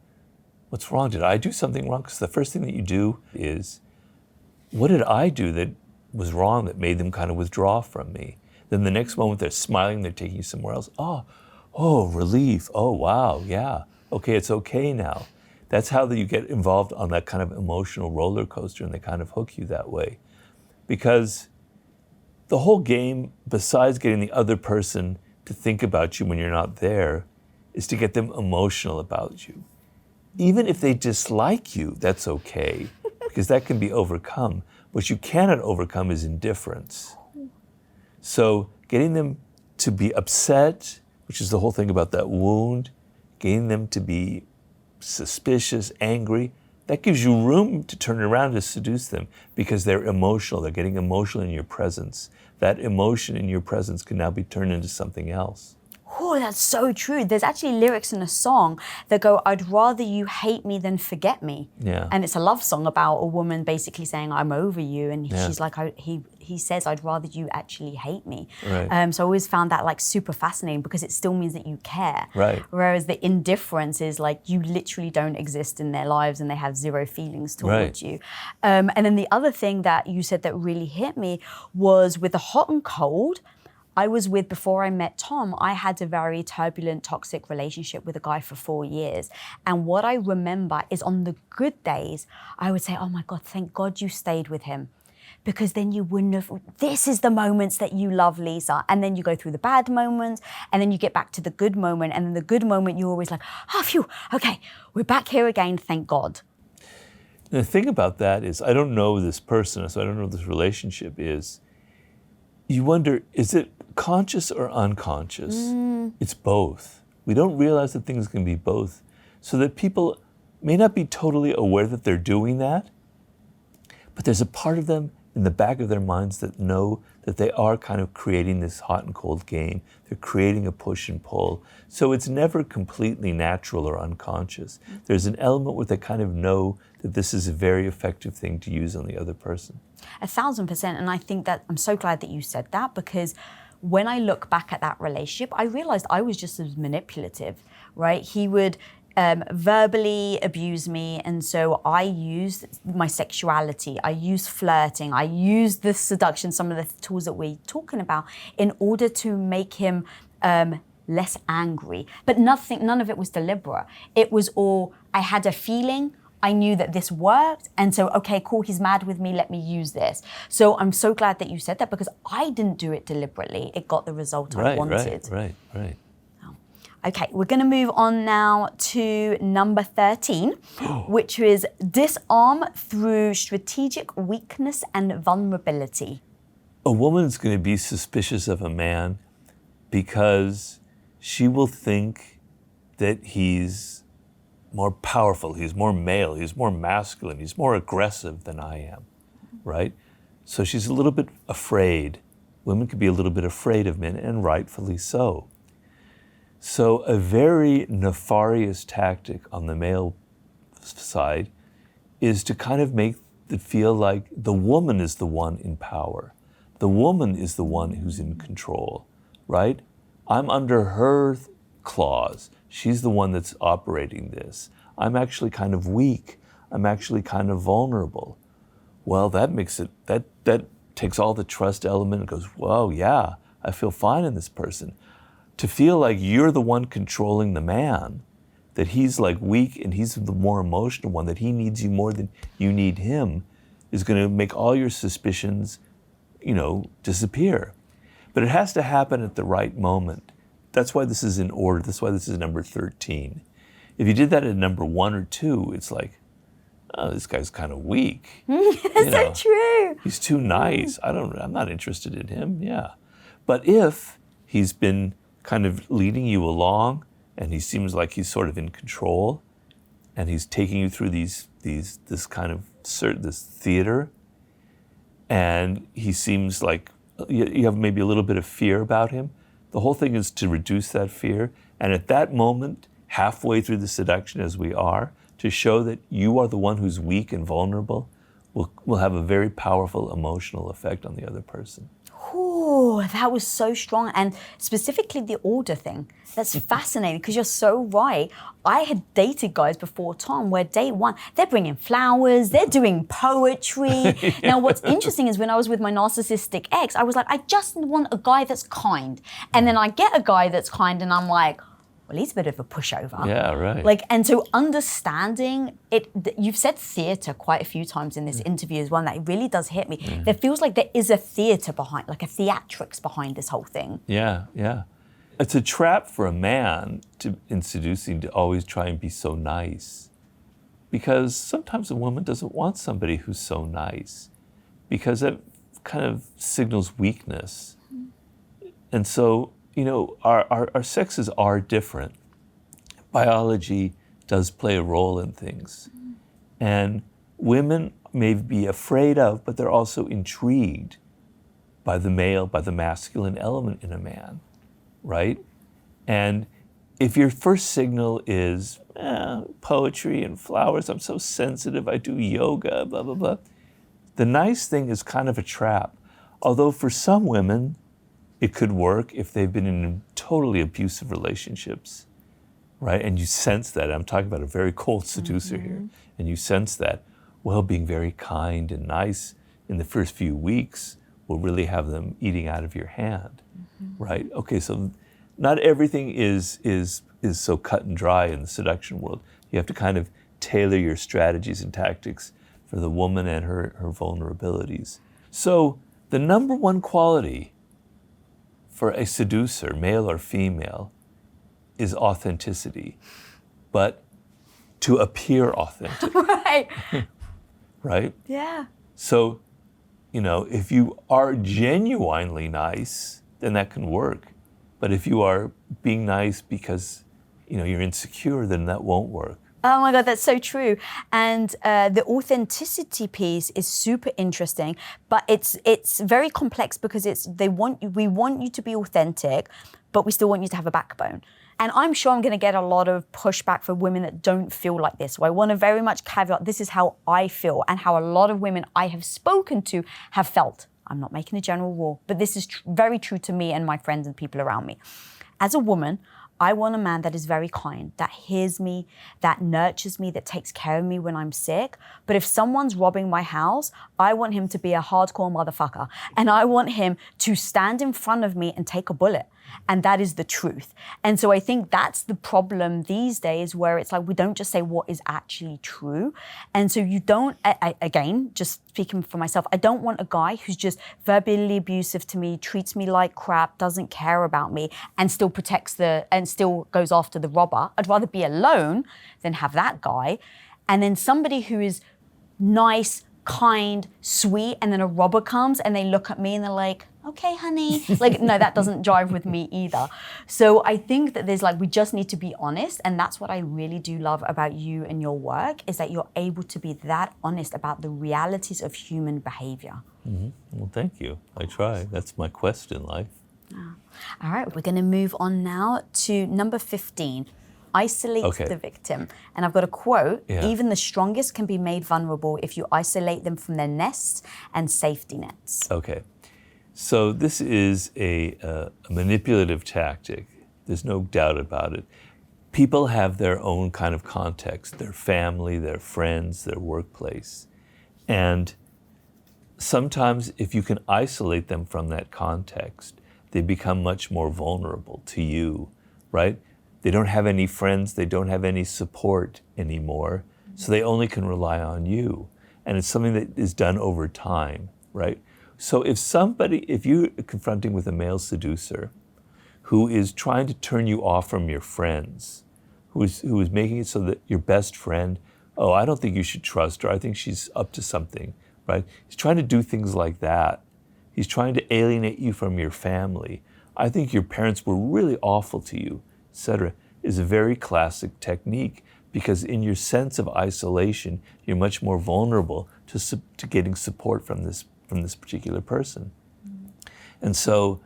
what's wrong? Did I do something wrong? Because the first thing that you do is, what did I do that was wrong that made them kind of withdraw from me? Then the next moment they're smiling, they're taking you somewhere else. Oh, relief. Oh, wow, yeah. Okay, it's okay now. That's how you get involved on that kind of emotional roller coaster, and they kind of hook you that way. Because the whole game, besides getting the other person to think about you when you're not there, is to get them emotional about you. Even if they dislike you, that's okay, because that can be overcome. What you cannot overcome is indifference. So getting them to be upset, which is the whole thing about that wound, getting them to be suspicious, angry, that gives you room to turn around to seduce them because they're emotional. They're getting emotional in your presence. That emotion in your presence can now be turned into something else. Oh, that's so true. There's actually lyrics in a song that go, I'd rather you hate me than forget me. Yeah. And it's a love song about a woman basically saying, I'm over you. And Yeah. she's like, he says, I'd rather you actually hate me. Right. So I always found that like super fascinating because it still means that you care. Right. Whereas the indifference is like you literally don't exist in their lives and they have zero feelings towards you. And then the other thing that you said that really hit me was with the hot and cold. Before I met Tom, I had a very turbulent, toxic relationship with a guy for 4 years. And what I remember is on the good days, I would say, oh my God, thank God you stayed with him. Because then you wouldn't have, this is the moments that you love, Lisa. And then you go through the bad moments, and then you get back to the good moment. And in the good moment, you're always like, oh, phew, okay, we're back here again, thank God. And the thing about that is, I don't know this person, so I don't know what this relationship is. You wonder, is it conscious or unconscious? It's both. We don't realize that things can be both. So that people may not be totally aware that they're doing that, but there's a part of them in the back of their minds that know that they are kind of creating this hot and cold game. They're creating a push and pull. So it's never completely natural or unconscious. There's an element where they kind of know that this is a very effective thing to use on the other person. 1,000%. And I think that I'm so glad that you said that, because when I look back at that relationship, I realized I was just as manipulative, right? He would verbally abuse me. And so I used my sexuality, I used flirting, I used the seduction, some of the tools that we're talking about, in order to make him less angry. But none of it was deliberate. It was all, I had a feeling, I knew that this worked, and so, okay, cool, he's mad with me, let me use this. So I'm so glad that you said that, because I didn't do it deliberately. It got the result I wanted. Right. Okay, we're going to move on now to number 13, which is disarm through strategic weakness and vulnerability. A woman's going to be suspicious of a man because she will think that he's more powerful, he's more male, he's more masculine, he's more aggressive than I am, right? So she's a little bit afraid. Women can be a little bit afraid of men, and rightfully so. So a very nefarious tactic on the male side is to kind of make it feel like the woman is the one in power. The woman is the one who's in control, right? I'm under her clause. She's the one that's operating this. I'm actually kind of weak. I'm actually kind of vulnerable. Well, that makes it, that takes all the trust element and goes, whoa, yeah, I feel fine in this person. To feel like you're the one controlling the man, that he's like weak and he's the more emotional one, that he needs you more than you need him, is going to make all your suspicions, disappear. But it has to happen at the right moment. That's why this is in order. That's why this is number 13. If you did that at number 1 or 2, it's like, oh, this guy's kind of weak. That's so true. He's too nice. I'm not interested in him. Yeah. But if he's been kind of leading you along and he seems like he's sort of in control and he's taking you through this theater, and he seems like you have maybe a little bit of fear about him, the whole thing is to reduce that fear. And at that moment, halfway through the seduction as we are, to show that you are the one who's weak and vulnerable will have a very powerful emotional effect on the other person. Ooh, that was so strong. And specifically the order thing. That's fascinating because you're so right. I had dated guys before Tom where day 1, they're bringing flowers, they're doing poetry. Now, what's interesting is when I was with my narcissistic ex, I was like, I just want a guy that's kind. And then I get a guy that's kind and I'm like, well, he's a bit of a pushover. Yeah, right. And so understanding it, you've said theater quite a few times in this interview as well, and that really does hit me. Yeah. There feels like there is a theater behind, like a theatrics behind this whole thing. Yeah, yeah. It's a trap for a man in seducing to always try and be so nice. Because sometimes a woman doesn't want somebody who's so nice, because that kind of signals weakness. And so, our sexes are different. Biology does play a role in things. And women may be afraid of, but they're also intrigued by the male, by the masculine element in a man, right? And if your first signal is poetry and flowers, I'm so sensitive, I do yoga, blah, blah, blah, the nice thing is kind of a trap. Although for some women, it could work if they've been in totally abusive relationships, right? And you sense that. I'm talking about a very cold seducer here. And you sense that, well, being very kind and nice in the first few weeks will really have them eating out of your hand, right? Okay, so not everything is so cut and dry in the seduction world. You have to kind of tailor your strategies and tactics for the woman and her vulnerabilities. So the number one quality for a seducer, male or female, is authenticity, but to appear authentic. Right. Right? Yeah. So, if you are genuinely nice, then that can work. But if you are being nice because, you're insecure, then that won't work. Oh my God, that's so true. And the authenticity piece is super interesting, but it's very complex because we want you to be authentic, but we still want you to have a backbone. And I'm sure I'm going to get a lot of pushback for women that don't feel like this. So I want to very much caveat, this is how I feel and how a lot of women I have spoken to have felt. I'm not making a general rule, but this is very true to me and my friends and people around me. As a woman, I want a man that is very kind, that hears me, that nurtures me, that takes care of me when I'm sick. But if someone's robbing my house, I want him to be a hardcore motherfucker. And I want him to stand in front of me and take a bullet. And that is the truth. And so I think that's the problem these days, where it's like we don't just say what is actually true. And so you don't, again, just speaking for myself, I don't want a guy who's just verbally abusive to me, treats me like crap, doesn't care about me, and still still goes after the robber. I'd rather be alone than have that guy. And then somebody who is nice, kind, sweet, and then a robber comes and they look at me and they're like, okay, honey. No, that doesn't jive with me either. So I think that we just need to be honest. And that's what I really do love about you and your work, is that you're able to be that honest about the realities of human behavior. Mm-hmm. Well, thank you. I try. That's my quest in life. Oh. All right, we're going to move on now to number 15. Isolate the victim. And I've got a quote, even the strongest can be made vulnerable if you isolate them from their nests and safety nets. Okay. So this is a manipulative tactic. There's no doubt about it. People have their own kind of context, their family, their friends, their workplace. And sometimes if you can isolate them from that context, they become much more vulnerable to you, right? They don't have any friends, they don't have any support anymore, so they only can rely on you. And it's something that is done over time, right? So if you're confronting with a male seducer who is trying to turn you off from your friends, who is making it so that your best friend, oh, I don't think you should trust her, I think she's up to something, right? He's trying to do things like that. He's trying to alienate you from your family. I think your parents were really awful to you, etc., is a very classic technique, because in your sense of isolation, you're much more vulnerable to getting support from this particular person. And so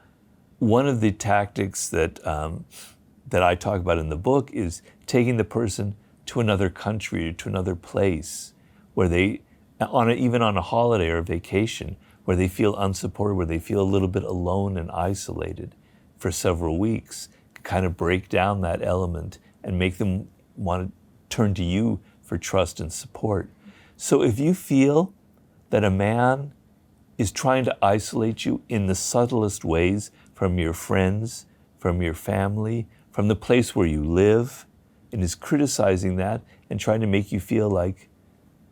one of the tactics that I talk about in the book is taking the person to another country or to another place where they, even on a holiday or a vacation, where they feel unsupported, where they feel a little bit alone and isolated for several weeks, kind of break down that element and make them want to turn to you for trust and support. So if you feel that a man is trying to isolate you in the subtlest ways from your friends, from your family, from the place where you live, and is criticizing that and trying to make you feel like,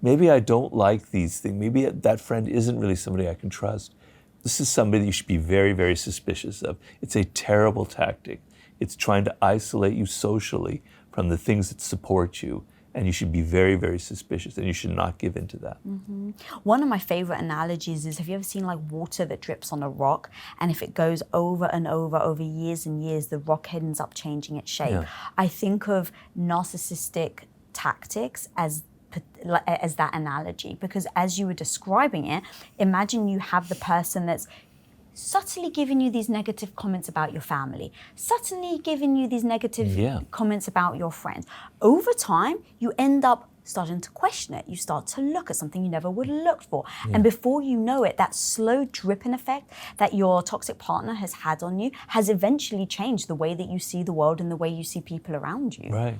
maybe I don't like these things, maybe that friend isn't really somebody I can trust, this is somebody you should be very, very suspicious of. It's a terrible tactic. It's trying to isolate you socially from the things that support you. And you should be very, very suspicious, and you should not give in to that. Mm-hmm. One of my favorite analogies is, have you ever seen like water that drips on a rock? And if it goes over and over years and years, the rock ends up changing its shape. Yeah. I think of narcissistic tactics as that analogy, because as you were describing it, imagine you have the person that's subtly giving you these negative comments about your family, subtly giving you these negative comments about your friends. Over time, you end up starting to question it. You start to look at something you never would have looked for. Yeah. And before you know it, that slow dripping effect that your toxic partner has had on you has eventually changed the way that you see the world and the way you see people around you. Right,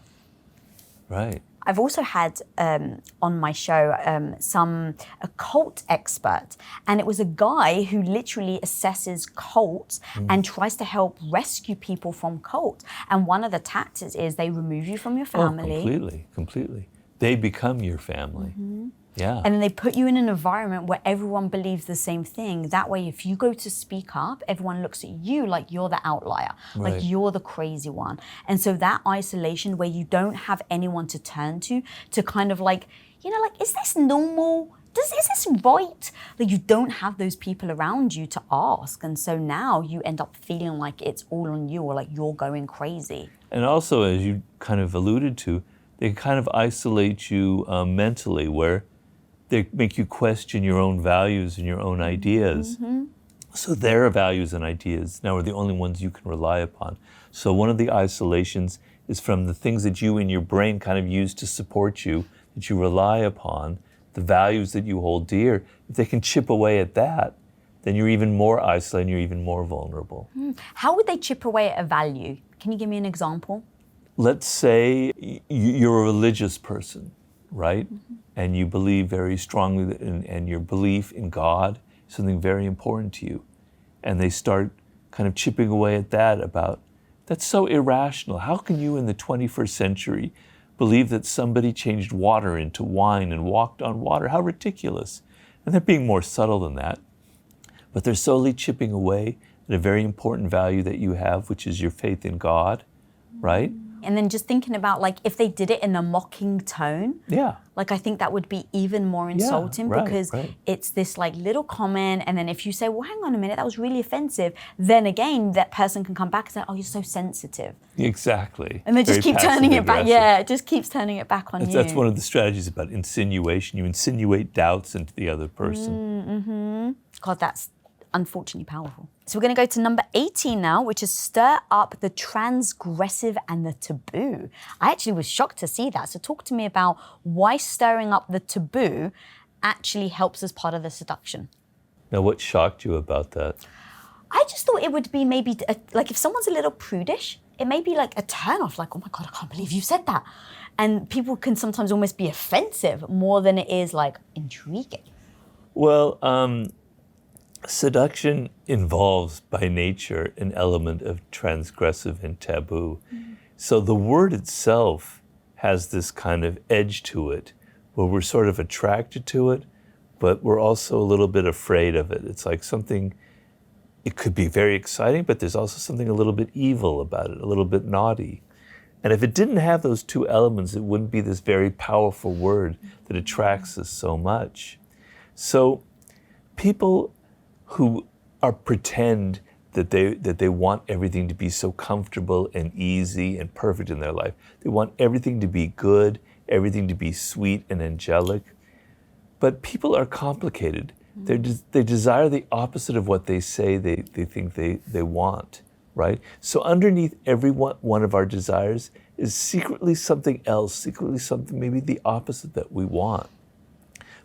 right. I've also had on my show a cult expert, and it was a guy who literally assesses cults and tries to help rescue people from cults. And one of the tactics is they remove you from your family. Oh, completely. They become your family. Mm-hmm. Yeah. And then they put you in an environment where everyone believes the same thing. That way, if you go to speak up, everyone looks at you like you're the outlier, like you're the crazy one. And so that isolation where you don't have anyone to turn to kind of like, is this normal? Is this right? Like, you don't have those people around you to ask. And so now you end up feeling like it's all on you, or like you're going crazy. And also, as you kind of alluded to, they kind of isolate you mentally, where they make you question your own values and your own ideas. Mm-hmm. So their values and ideas now are the only ones you can rely upon. So one of the isolations is from the things that you in your brain kind of use to support you, that you rely upon, the values that you hold dear. If they can chip away at that, then you're even more isolated, you're even more vulnerable. How would they chip away at a value? Can you give me an example? Let's say you're a religious person, right? Mm-hmm. And you believe very strongly that, and your belief in God is something very important to you. And they start kind of chipping away at that about, that's so irrational. How can you in the 21st century believe that somebody changed water into wine and walked on water? How ridiculous. And they're being more subtle than that. But they're slowly chipping away at a very important value that you have, which is your faith in God, right? And then just thinking about, like, if they did it in a mocking tone, like, I think that would be even more insulting, because it's this like little comment, and then if you say, well, hang on a minute, that was really offensive, then again, that person can come back and say, oh, you're so sensitive. Exactly. And they just keep turning it back. Yeah, it just keeps turning it back on you. That's one of the strategies about insinuation. You insinuate doubts into the other person. Mm-hmm. God, that's unfortunately powerful. So we're going to go to number 18 now, which is stir up the transgressive and the taboo. I actually was shocked to see that. So talk to me about why stirring up the taboo actually helps as part of the seduction. Now, what shocked you about that? I just thought it would be maybe like if someone's a little prudish, it may be like a turn off, like, oh my God, I can't believe you said that. And people can sometimes almost be offensive more than it is like intriguing. Well, seduction involves by nature an element of transgressive and taboo. So the word itself has this kind of edge to it where we're sort of attracted to it, but we're also a little bit afraid of it. It's like something, it could be very exciting, but there's also something a little bit evil about it, a little bit naughty. And if it didn't have those two elements, it wouldn't be this very powerful word that attracts us so much. So people who pretend that they want everything to be so comfortable and easy and perfect in their life. They want everything to be good, everything to be sweet and angelic. But people are complicated. They desire the opposite of what they say they think they want, right? So underneath every one of our desires is secretly something else, secretly something maybe the opposite that we want,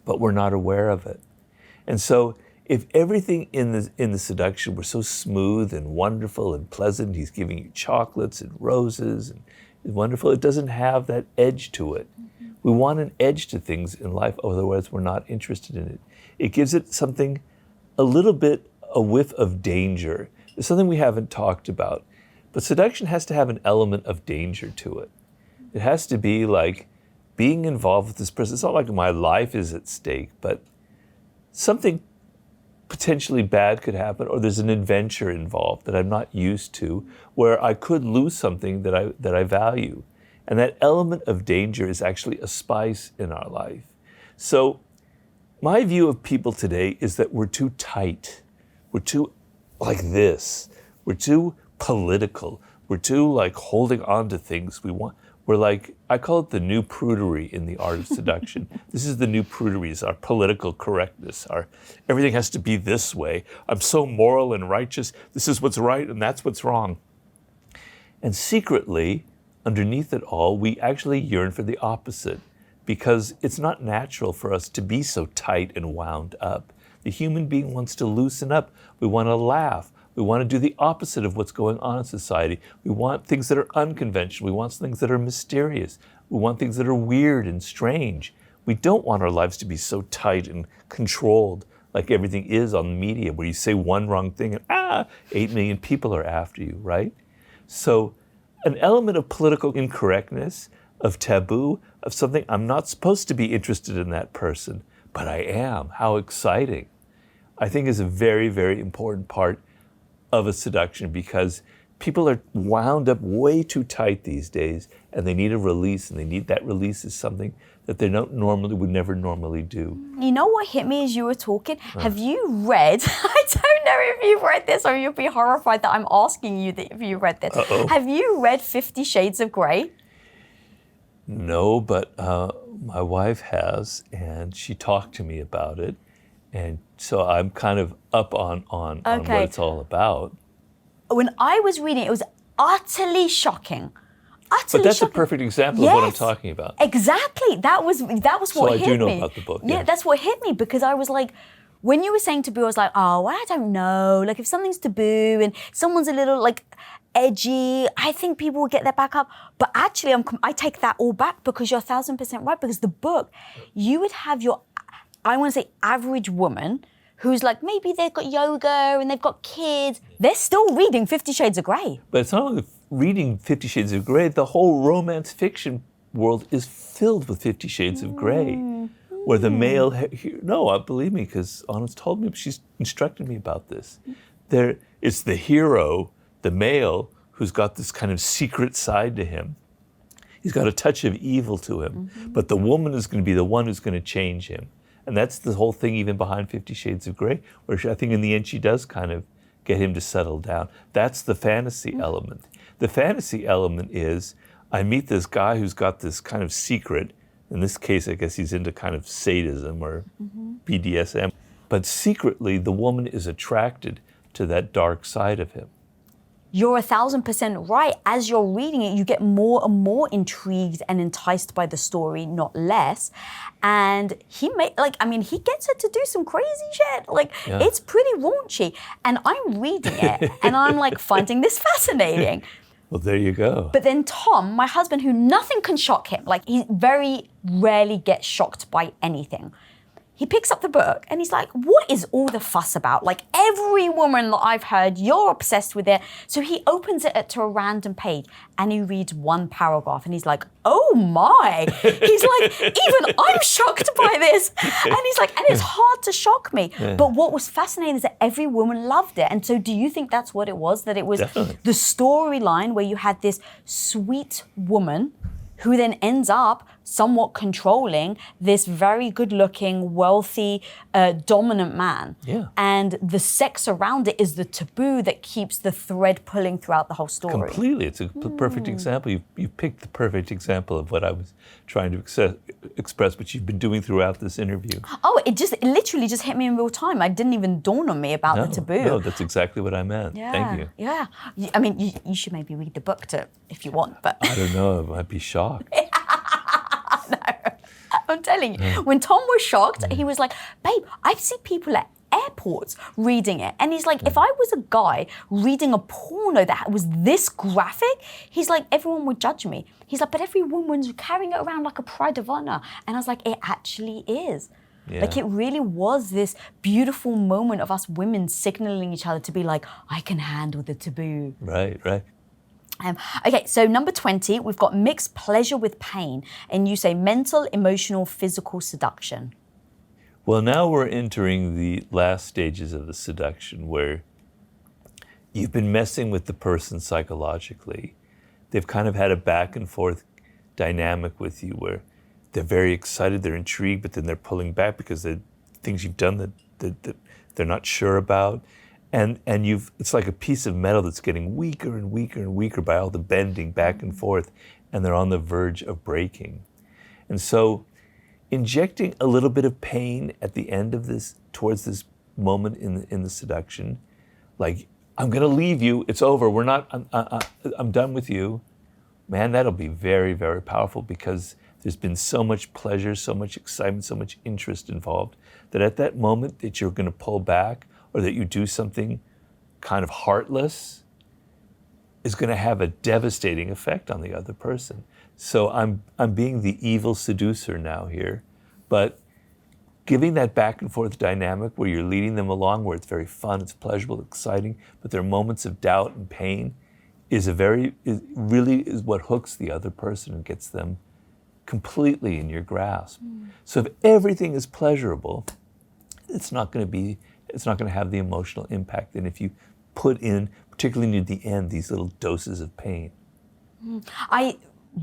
but we're not aware of it. And so if everything in the seduction were so smooth and wonderful and pleasant, he's giving you chocolates and roses and it's wonderful, it doesn't have that edge to it. We want an edge to things in life, otherwise we're not interested in it. It gives it something, a little bit, a whiff of danger. It's something we haven't talked about. But seduction has to have an element of danger to it. It has to be like being involved with this person. It's not like my life is at stake, but something potentially bad could happen, or there's an adventure involved that I'm not used to, where I could lose something that I value. And that element of danger is actually a spice in our life. So my view of people today is that we're too tight. We're too like this. We're too political. We're too like holding on to things we want. We're like, I call it the new prudery in the Art of Seduction. This is the new prudery, is our political correctness. Everything has to be this way. I'm so moral and righteous. This is what's right and that's what's wrong. And secretly, underneath it all, we actually yearn for the opposite, because it's not natural for us to be so tight and wound up. The human being wants to loosen up. We want to laugh. We want to do the opposite of what's going on in society. We want things that are unconventional. We want things that are mysterious. We want things that are weird and strange. We don't want our lives to be so tight and controlled like everything is on the media, where you say one wrong thing and 8 million people are after you, right? So an element of political incorrectness, of taboo, of something I'm not supposed to be interested in that person, but I am. How exciting. I think is a very, very important part of a seduction, because people are wound up way too tight these days and they need a release, and they need that release is something that they would never normally do. You know what hit me as you were talking? Have you read, I don't know if you've read this or you'll be horrified that I'm asking you if you read this. Have you read 50 Shades of Grey? No, but my wife has, and she talked to me about it. And so I'm kind of up on what it's all about. When I was reading it was utterly shocking. But that's a perfect example of what I'm talking about. Exactly. That was what hit me. So I do know about the book. Yeah, that's what hit me, because I was like, when you were saying taboo, I was like, oh, I don't know. Like if something's taboo and someone's a little like edgy, I think people will get their back up. But actually, I take that all back, because you're 1000% right. Because the book, you would have your, I want to say average woman who's like, maybe they've got yoga and they've got kids. They're still reading 50 Shades of Grey. But it's not only reading 50 Shades of Grey, the whole romance fiction world is filled with 50 Shades of Grey. Where the male, believe me, because Anna's told me, she's instructed me about this. It's the hero, the male, who's got this kind of secret side to him. He's got a touch of evil to him, but the woman is going to be the one who's going to change him. And that's the whole thing even behind 50 Shades of Grey, where I think in the end she does kind of get him to settle down. That's the fantasy element. The fantasy element is, I meet this guy who's got this kind of secret. In this case, I guess he's into kind of sadism or BDSM. But secretly, the woman is attracted to that dark side of him. you're 1,000% right. As you're reading it, you get more and more intrigued and enticed by the story, not less. And he gets her to do some crazy shit. Like, it's pretty raunchy. And I'm reading it and I'm like finding this fascinating. Well, there you go. But then Tom, my husband, who nothing can shock him, like he very rarely gets shocked by anything. He picks up the book and he's like, what is all the fuss about? Like, every woman that I've heard, you're obsessed with it. So he opens it to a random page and he reads one paragraph and he's like, oh my. He's like, even I'm shocked by this. And he's like, and it's hard to shock me. Yeah. But what was fascinating is that every woman loved it. And so do you think that's what it was? That it was Definitely. The storyline where you had this sweet woman who then ends up somewhat controlling this very good-looking, wealthy, dominant man. Yeah. And the sex around it is the taboo that keeps the thread pulling throughout the whole story. Completely. It's a perfect example. You picked the perfect example of what I was trying to express, which you've been doing throughout this interview. Oh, it literally just hit me in real time. It didn't even dawn on me about the taboo. No, that's exactly what I meant. Yeah. Thank you. Yeah. I mean, you should maybe read the book if you want, but... I don't know. I might be shocked. No, I'm telling you. When Tom was shocked, he was like, babe, I see people at airports reading it. And he's like, if I was a guy reading a porno that was this graphic, he's like, everyone would judge me. He's like, but every woman's carrying it around like a pride of honor. And I was like, it actually is. Yeah. Like, it really was this beautiful moment of us women signaling each other to be like, I can handle the taboo. Right. Okay, so number 20, we've got mixed pleasure with pain. And you say mental, emotional, physical seduction. Well, now we're entering the last stages of the seduction where you've been messing with the person psychologically. They've kind of had a back and forth dynamic with you where they're very excited, they're intrigued, but then they're pulling back because the things you've done that they're not sure about. And it's like a piece of metal that's getting weaker and weaker and weaker by all the bending back and forth, and they're on the verge of breaking. And so injecting a little bit of pain at the end of this, towards this moment in the seduction, like, I'm gonna leave you, it's over, I'm done with you. Man, that'll be very, very powerful because there's been so much pleasure, so much excitement, so much interest involved that at that moment that you're gonna pull back or that you do something kind of heartless is going to have a devastating effect on the other person. So I'm being the evil seducer now here, but giving that back and forth dynamic where you're leading them along, where it's very fun, it's pleasurable, exciting, but there are moments of doubt and pain, really is what hooks the other person and gets them completely in your grasp. So if everything is pleasurable, it's not going to have the emotional impact than if you put in, particularly near the end, these little doses of pain. I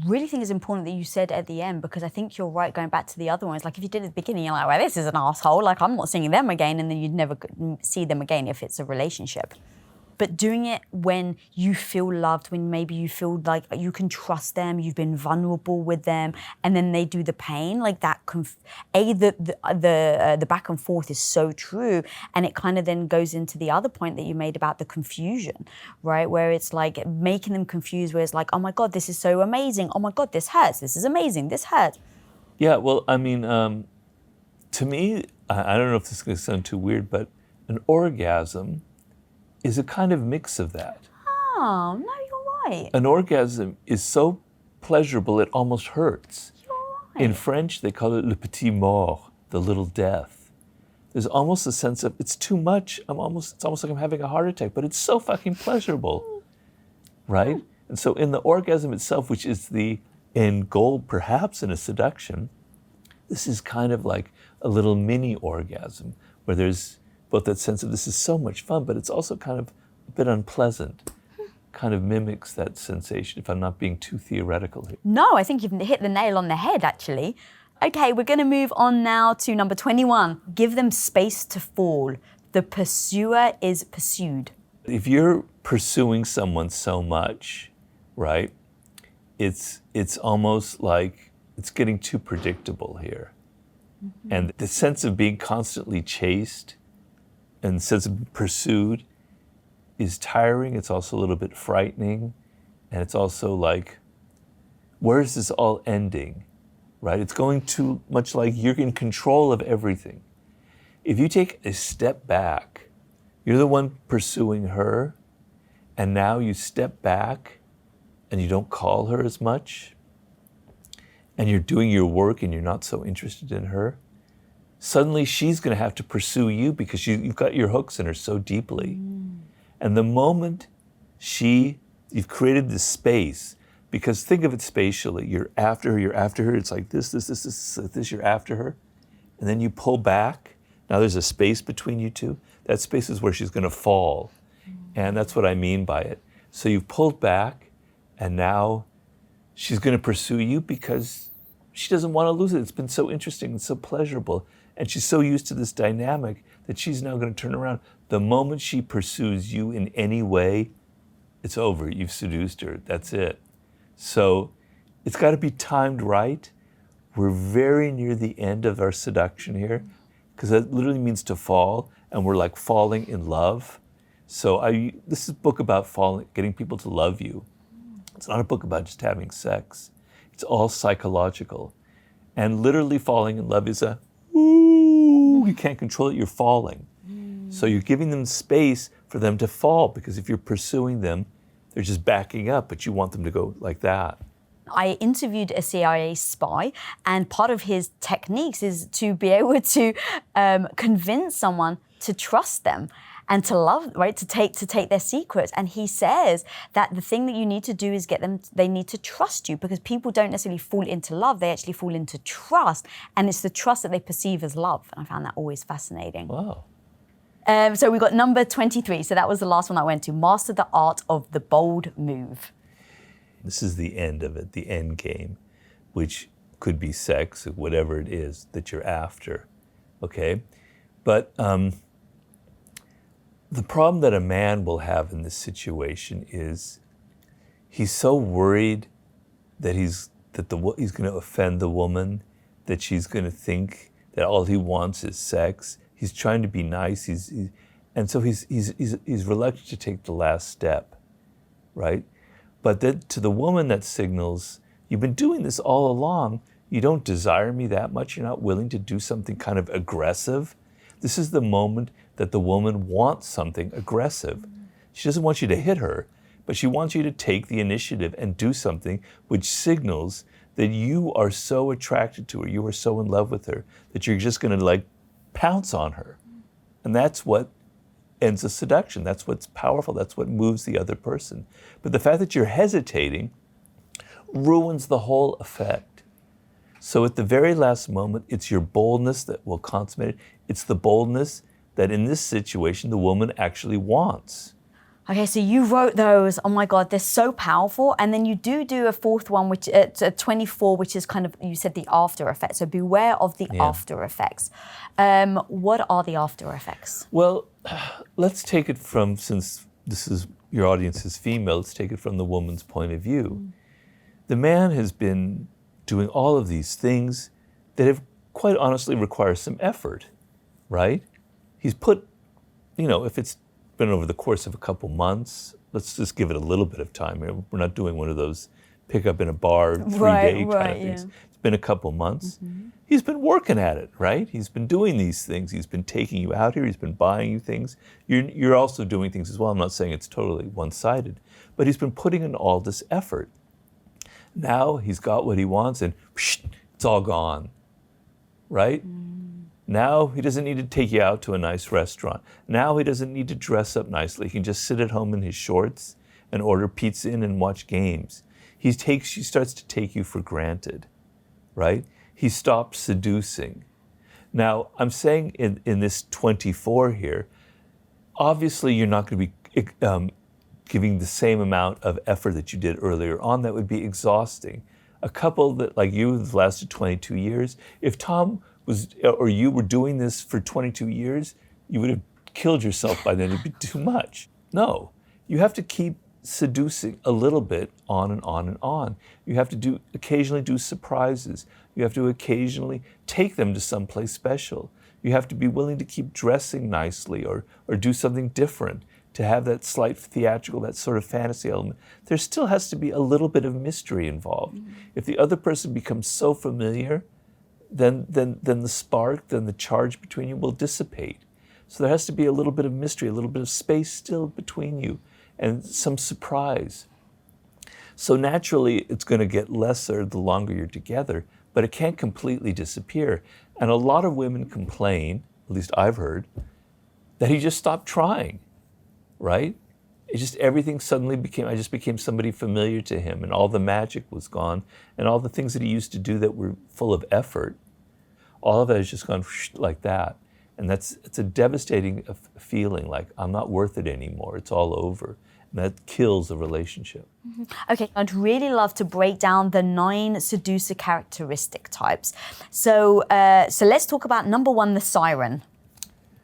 really think it's important that you said at the end, because I think you're right, going back to the other ones. Like, if you did at the beginning, you're like, well, this is an asshole, like, I'm not seeing them again, and then you'd never see them again if it's a relationship. But doing it when you feel loved, when maybe you feel like you can trust them, you've been vulnerable with them, and then they do the pain, like that. The back and forth is so true, and it kind of then goes into the other point that you made about the confusion, right? Where it's like making them confused, where it's like, oh my God, this is so amazing. Oh my God, this hurts. This is amazing. This hurts. Yeah, well, I mean, to me, I don't know if this is going to sound too weird, but an orgasm is a kind of mix of that. Oh, no, you're right. An orgasm is so pleasurable it almost hurts. You're right. In French, they call it le petit mort, the little death. There's almost a sense of, it's too much, it's almost like I'm having a heart attack, but it's so fucking pleasurable, right? And so in the orgasm itself, which is the end goal perhaps in a seduction, this is kind of like a little mini orgasm where there's both that sense of this is so much fun, but it's also kind of a bit unpleasant, kind of mimics that sensation, if I'm not being too theoretical here. No, I think you've hit the nail on the head, actually. Okay, we're going to move on now to number 21. Give them space to fall. The pursuer is pursued. If you're pursuing someone so much, right, it's almost like it's getting too predictable here. Mm-hmm. And the sense of being constantly chased and sense of pursued is tiring. It's also a little bit frightening. And it's also like, where is this all ending, right? It's going too much like you're in control of everything. If you take a step back, you're the one pursuing her, and now you step back and you don't call her as much, and you're doing your work and you're not so interested in her, suddenly she's going to have to pursue you because you've got your hooks in her so deeply. And the moment you've created this space, because think of it spatially, you're after her, it's like this, you're after her, and then you pull back. Now there's a space between you two. That space is where she's going to fall. And that's what I mean by it. So you've pulled back, and now she's going to pursue you because she doesn't want to lose it. It's been so interesting and so pleasurable. And she's so used to this dynamic that she's now going to turn around. The moment she pursues you in any way, it's over. You've seduced her. That's it. So it's got to be timed right. We're very near the end of our seduction here, because that literally means to fall, and we're like falling in love. So this is a book about getting people to love you. It's not a book about just having sex. It's all psychological. And literally falling in love is you can't control it, you're falling. So you're giving them space for them to fall, because if you're pursuing them, they're just backing up, but you want them to go like that. I interviewed a CIA spy, and part of his techniques is to be able to convince someone to trust them and to love, right? To take their secrets. And he says that the thing that you need to do is they need to trust you, because people don't necessarily fall into love, they actually fall into trust. And it's the trust that they perceive as love. And I found that always fascinating. Wow. So we got number 23. So that was the last one I went to. Master the art of the bold move. This is the end of it, the end game, which could be sex, whatever it is that you're after, okay? But the problem that a man will have in this situation is he's so worried that he's going to offend the woman, that she's going to think that all he wants is sex. He's trying to be nice, and so he's reluctant to take the last step, right? But then to the woman, that signals, you've been doing this all along. You don't desire me that much. You're not willing to do something kind of aggressive. This is the moment that the woman wants something aggressive. She doesn't want you to hit her, but she wants you to take the initiative and do something which signals that you are so attracted to her, you are so in love with her, that you're just going to like pounce on her. And that's what ends a seduction. That's what's powerful. That's what moves the other person. But the fact that you're hesitating ruins the whole effect. So at the very last moment, it's your boldness that will consummate it. It's the boldness that in this situation, the woman actually wants. Okay, so you wrote those. Oh my God, they're so powerful. And then you do a fourth one, which 24, which is kind of, you said the after effects. So beware of the after effects. What are the after effects? Well, let's take it from, since your audience is female, let's take it from the woman's point of view. The man has been doing all of these things that have quite honestly require some effort, right? He's put, if it's been over the course of a couple months, let's just give it a little bit of time. We're not doing one of those pick up in a bar 3-day kind of things. It's been a couple months. He's been working at it, right? He's been doing these things. He's been taking you out here. He's been buying you things. You're also doing things as well. I'm not saying it's totally one-sided, but he's been putting in all this effort. Now he's got what he wants, and it's all gone, right? Now he doesn't need to take you out to a nice restaurant. Now he doesn't need to dress up nicely. He can just sit at home in his shorts and order pizza in and watch games. He starts to take you for granted, right? He stops seducing. Now, I'm saying in this 24 here, obviously you're not going to be giving the same amount of effort that you did earlier on. That would be exhausting. A couple that like you has lasted 22 years, if Tom or you were doing this for 22 years, you would have killed yourself by then. It'd be too much. No, you have to keep seducing a little bit on and on and on. You have to occasionally do surprises. You have to occasionally take them to someplace special. You have to be willing to keep dressing nicely or do something different to have that slight theatrical, that sort of fantasy element, there still has to be a little bit of mystery involved. If the other person becomes so familiar, then the spark, then the charge between you will dissipate. So there has to be a little bit of mystery, a little bit of space still between you, and some surprise. So naturally, it's going to get lesser the longer you're together, but it can't completely disappear. And a lot of women complain, at least I've heard, that he just stopped trying, right? It just, everything suddenly became, I just became somebody familiar to him, and all the magic was gone, and all the things that he used to do that were full of effort, all of it has just gone like that. And it's a devastating feeling, like I'm not worth it anymore, it's all over. And that kills a relationship. Okay, I'd really love to break down the 9 seducer characteristic types. So let's talk about number 1, the siren.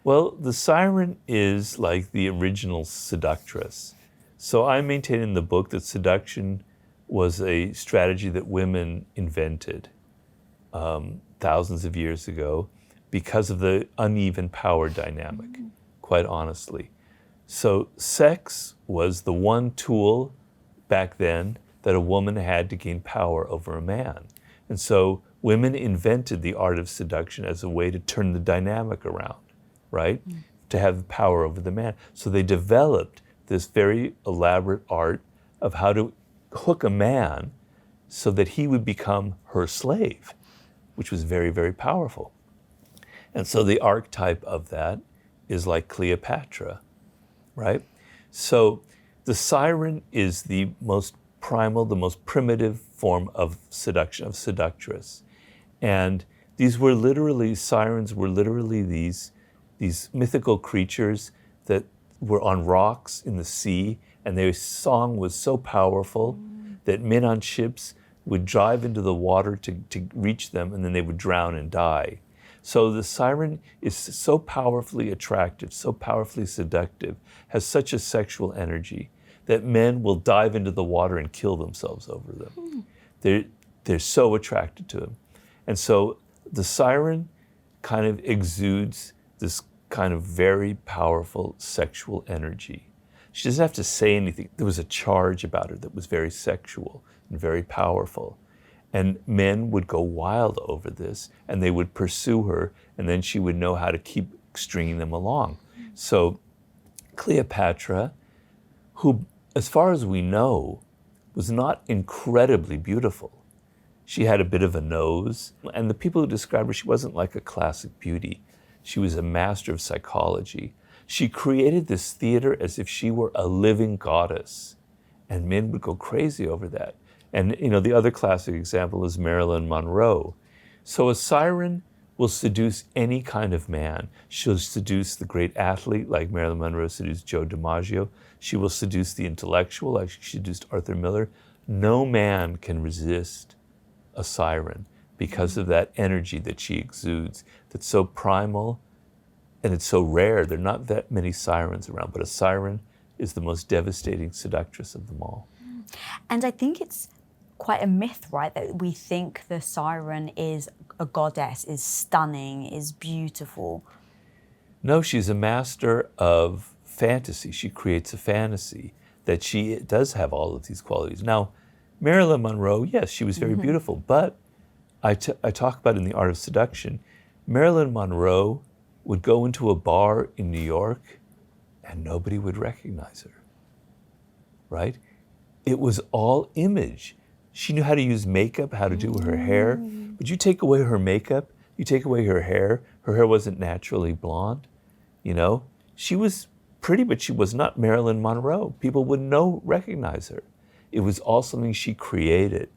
Well, the siren is like the original seductress. So I maintain in the book that seduction was a strategy that women invented thousands of years ago because of the uneven power dynamic, quite honestly. So sex was the one tool back then that a woman had to gain power over a man. And so women invented the art of seduction as a way to turn the dynamic around, right? To have power over the man. So they developed this very elaborate art of how to hook a man so that he would become her slave, which was very, very powerful. And so the archetype of that is like Cleopatra, right? So the siren is the most primal, the most primitive form of seduction, of seductress. And these were literally, sirens were literally these mythical creatures that were on rocks in the sea, and their song was so powerful that men on ships would dive into the water to reach them, and then they would drown and die. So the siren is so powerfully attractive, so powerfully seductive, has such a sexual energy that men will dive into the water and kill themselves over them. They're so attracted to them. And so the siren kind of exudes this kind of very powerful sexual energy. She doesn't have to say anything. There was a charge about her that was very sexual and very powerful. And men would go wild over this, and they would pursue her, and then she would know how to keep stringing them along. So Cleopatra, who, as far as we know, was not incredibly beautiful. She had a bit of a nose, and the people who described her, she wasn't like a classic beauty. She was a master of psychology. She created this theater as if she were a living goddess, and men would go crazy over that. And the other classic example is Marilyn Monroe. So a siren will seduce any kind of man. She'll seduce the great athlete, like Marilyn Monroe seduced Joe DiMaggio. She will seduce the intellectual, like she seduced Arthur Miller. No man can resist a siren because of that energy that she exudes, that's so primal, and it's so rare. There are not that many sirens around, but a siren is the most devastating seductress of them all. And I think it's quite a myth, right, that we think the siren is a goddess, is stunning, is beautiful. No, she's a master of fantasy. She creates a fantasy that she does have all of these qualities. Now, Marilyn Monroe, yes, she was very beautiful, but I talk about in the Art of Seduction, Marilyn Monroe would go into a bar in New York and nobody would recognize her, right? It was all image. She knew how to use makeup, how to do her hair, but you take away her makeup, you take away her hair wasn't naturally blonde, She was pretty, but she was not Marilyn Monroe. People wouldn't recognize her. It was all something she created.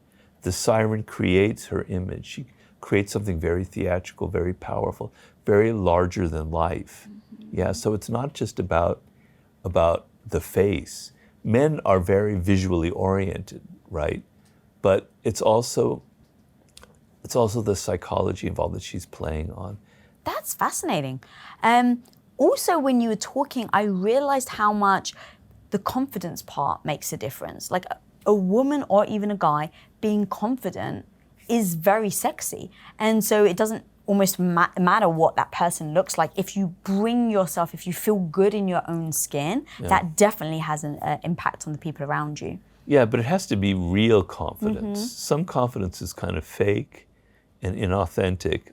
The siren creates her image. She creates something very theatrical, very powerful, very larger than life. Yeah, so it's not just about the face. Men are very visually oriented, right? But it's also the psychology involved that she's playing on. That's fascinating. Also, when you were talking, I realized how much the confidence part makes a difference. Like a woman or even a guy being confident is very sexy. And so it doesn't almost matter what that person looks like. If you bring yourself, if you feel good in your own skin, that definitely has an impact on the people around you. Yeah, but it has to be real confidence. Some confidence is kind of fake and inauthentic,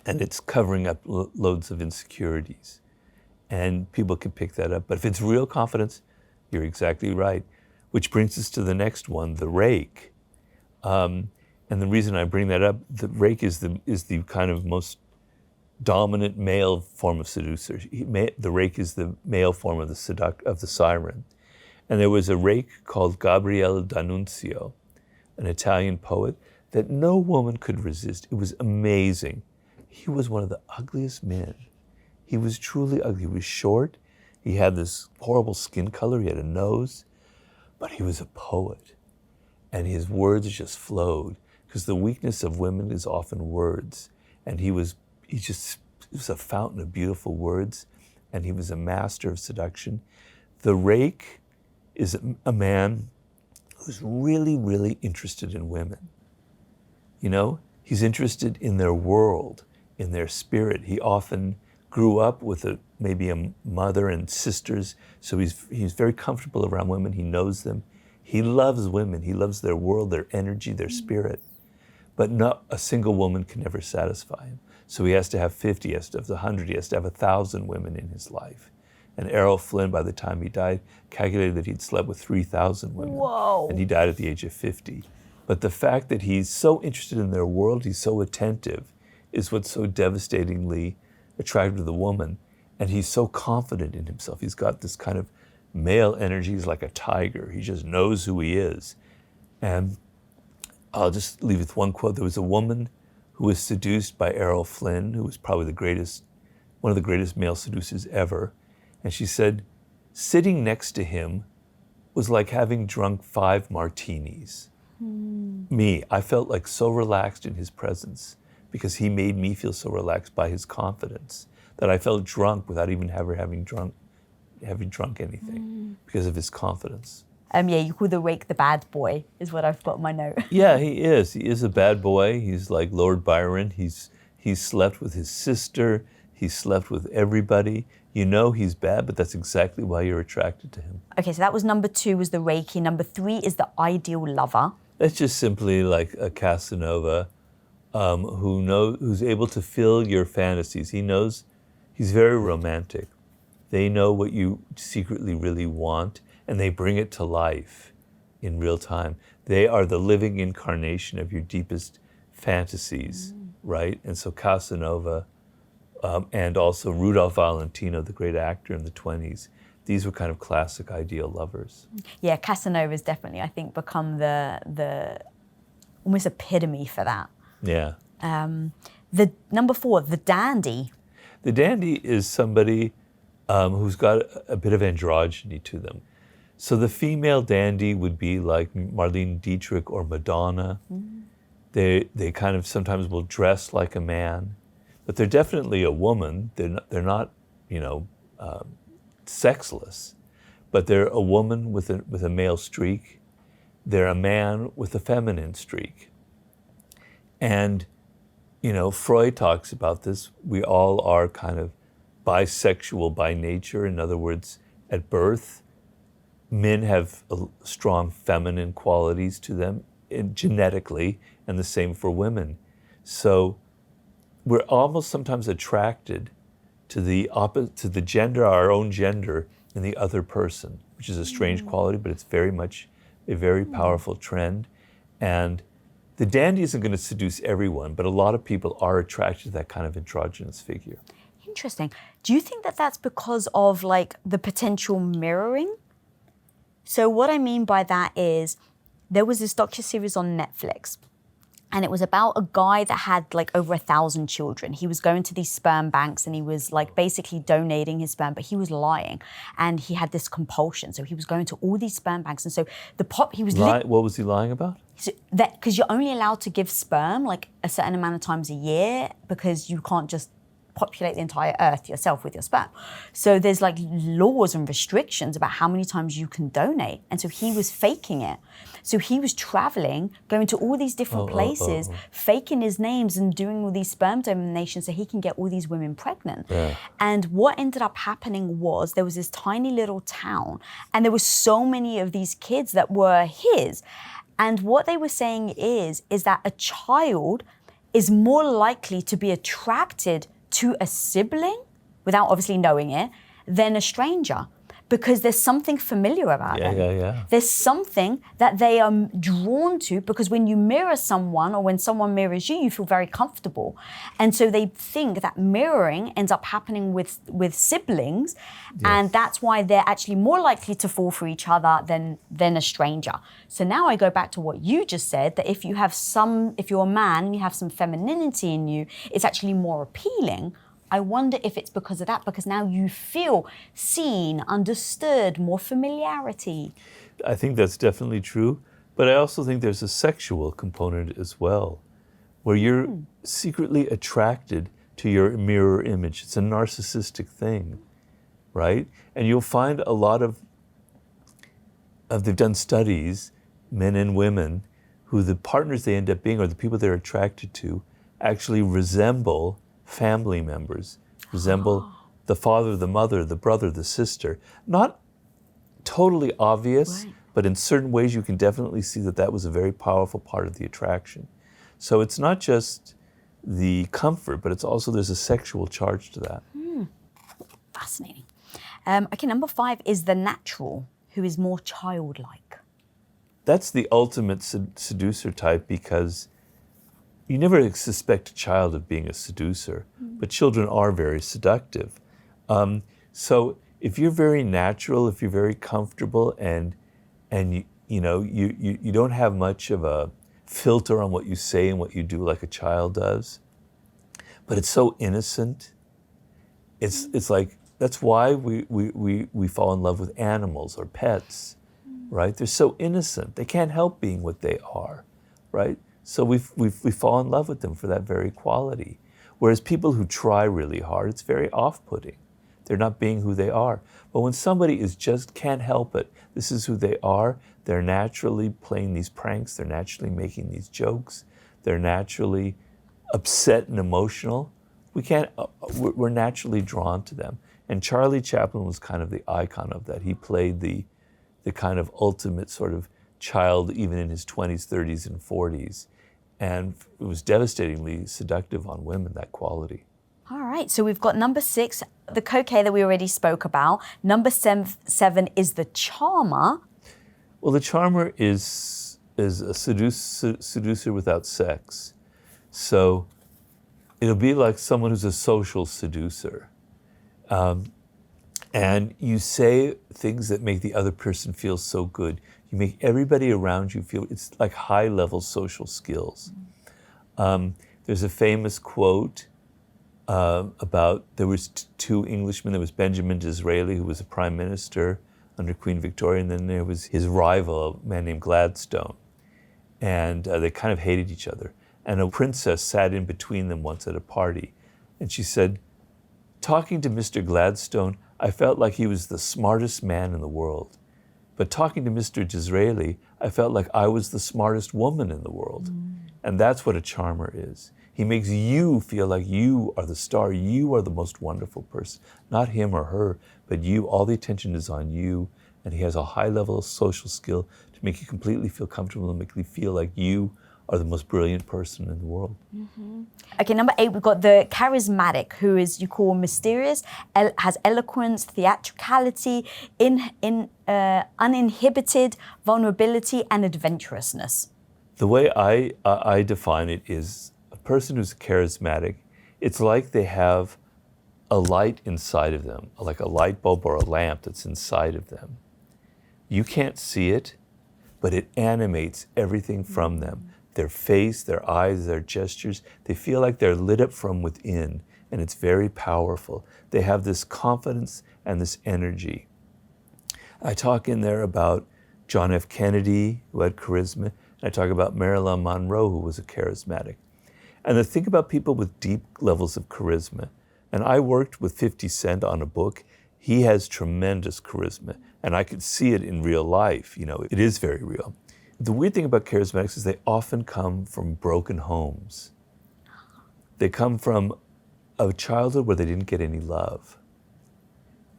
and it's covering up loads of insecurities. And people can pick that up. But if it's real confidence, you're exactly right. Which brings us to the next one, the rake. And the reason I bring that up, the rake is the kind of most dominant male form of seducer. The rake is the male form of the siren. And there was a rake called Gabriele D'Annunzio, an Italian poet, that no woman could resist. It was amazing. He was one of the ugliest men. He was truly ugly. He was short. He had this horrible skin color. He had a nose. But he was a poet. And his words just flowed. Because the weakness of women is often words. And he was a fountain of beautiful words. And he was a master of seduction. The rake is a man who's really, really interested in women. You know, he's interested in their world, in their spirit. He often grew up with maybe a mother and sisters, so he's very comfortable around women. He knows them. He loves women. He loves their world, their energy, their spirit. But not a single woman can ever satisfy him. So he has to have 50, he has to have 100, he has to have 1,000 women in his life. And Errol Flynn, by the time he died, calculated that he'd slept with 3,000 women. Whoa. And he died at the age of 50. But the fact that he's so interested in their world, he's so attentive, is what's so devastatingly attractive to the woman. And he's so confident in himself. He's got this kind of male energy. He's like a tiger. He just knows who he is. And I'll just leave with one quote. There was a woman who was seduced by Errol Flynn, who was probably one of the greatest male seducers ever. And she said, sitting next to him was like having drunk 5 martinis. Me, I felt like so relaxed in his presence because he made me feel so relaxed by his confidence that I felt drunk without even having drunk anything because of his confidence. You call the rake the bad boy, is what I've got in my note. Yeah, he is. He is a bad boy. He's like Lord Byron. He's slept with his sister. He's slept with everybody. You know he's bad, but that's exactly why you're attracted to him. Okay, so that was number 2, was the reiki. Number 3 is the ideal lover. That's just simply like a Casanova who's able to fill your fantasies. He knows, he's very romantic. They know what you secretly really want, and they bring it to life in real time. They are the living incarnation of your deepest fantasies, right? And so Casanova, and also Rudolph Valentino, the great actor in the 20s, these were kind of classic ideal lovers. Yeah, Casanova's definitely, I think, become the almost epitome for that. Yeah. The number 4, the dandy. The dandy is somebody who's got a bit of androgyny to them. So the female dandy would be like Marlene Dietrich or Madonna. They kind of sometimes will dress like a man, but they're definitely a woman. They're not sexless, but they're a woman with a male streak. They're a man with a feminine streak. And, Freud talks about this. We all are kind of bisexual by nature. In other words, at birth, men have strong feminine qualities to them genetically, and the same for women. So we're almost sometimes attracted to the gender, our own gender, in the other person, which is a strange quality, but it's very much a very powerful trend. And the dandy isn't going to seduce everyone, but a lot of people are attracted to that kind of androgynous figure. Interesting. Do you think that that's because of like the potential mirroring? So what I mean by that is there was this docuseries on Netflix, and it was about a guy that had like over 1,000 children. He was going to these sperm banks and he was like basically donating his sperm, but he was lying. And he had this compulsion. So he was going to all these sperm banks. And so he was... What was he lying about? So because you're only allowed to give sperm like a certain amount of times a year because you can't just populate the entire earth yourself with your sperm. So there's like laws and restrictions about how many times you can donate. And so he was faking it. So he was traveling, going to all these different places, faking his names and doing all these sperm donations so he can get all these women pregnant. Yeah. And what ended up happening was there was this tiny little town and there were so many of these kids that were his. And what they were saying is that a child is more likely to be attracted to a sibling, without obviously knowing it, than a stranger. Because there's something familiar about them. Yeah. There's something that they are drawn to, because when you mirror someone or when someone mirrors you, you feel very comfortable. And so they think that mirroring ends up happening with siblings, and that's why they're actually more likely to fall for each other than a stranger. So now I go back to what you just said, that if you're a man and you have some femininity in you, it's actually more appealing. I wonder if it's because of that, because now you feel seen, understood, more familiarity. I think that's definitely true, but I also think there's a sexual component as well, where you're secretly attracted to your mirror image. It's a narcissistic thing, right? And you'll find a lot of they've done studies, men and women, who the partners they end up being or the people they're attracted to actually resemble family members, resemble the father, the mother, the brother, the sister. Not totally obvious, but in certain ways you can definitely see that was a very powerful part of the attraction. So it's not just the comfort, but it's also there's a sexual charge to that. Fascinating. Okay, number 5 is the natural, who is more childlike. That's the ultimate seducer type, because you never suspect a child of being a seducer, but children are very seductive. So if you're very natural, if you're very comfortable, and you don't have much of a filter on what you say and what you do like a child does, but it's so innocent. It's like, that's why we fall in love with animals or pets, right? They're so innocent. They can't help being what they are, right? So we fall in love with them for that very quality. Whereas people who try really hard, it's very off-putting. They're not being who they are. But when somebody can't help it, this is who they are, they're naturally playing these pranks, they're naturally making these jokes, they're naturally upset and emotional, we're naturally drawn to them. And Charlie Chaplin was kind of the icon of that. He played the kind of ultimate sort of child, even in his 20s, 30s, and 40s. And it was devastatingly seductive on women, that quality. All right, so we've got number 6, the coquet that we already spoke about. Number 7 is the charmer. Well, the charmer is a seducer without sex. So it'll be like someone who's a social seducer. And you say things that make the other person feel so good. You make everybody around you feel, it's like high-level social skills. There's a famous quote about, there was 2 Englishmen. There was Benjamin Disraeli, who was a prime minister under Queen Victoria, and then there was his rival, a man named Gladstone. And they kind of hated each other. And a princess sat in between them once at a party. And she said, talking to Mr. Gladstone, I felt like he was the smartest man in the world. But talking to Mr. Disraeli, I felt like I was the smartest woman in the world. And that's what a charmer is. He makes you feel like you are the star, you are the most wonderful person. Not him or her, but you. All the attention is on you. And he has a high level of social skill to make you completely feel comfortable and make you feel like you are the most brilliant person in the world. Okay, number 8, we've got the charismatic, who is, you call much, has eloquence, theatricality, uninhibited vulnerability, and adventurousness. The way I define it is a person who's charismatic, it's like they have a light inside of them, like a light bulb or a lamp that's inside of them. You can't see it, but it animates everything from them. Their face, their eyes, their gestures, they feel like they're lit up from within, and it's very powerful. They have this confidence and this energy. I talk in there about John F. Kennedy, who had charisma, and I talk about Marilyn Monroe, who was a charismatic. And the thing about people with deep levels of charisma, And I worked with 50 Cent on a book. He has tremendous charisma, and I could see it in real life. You know, it is very real. The weird thing about charismatics is they often come from broken homes. They come from a childhood where they didn't get any love.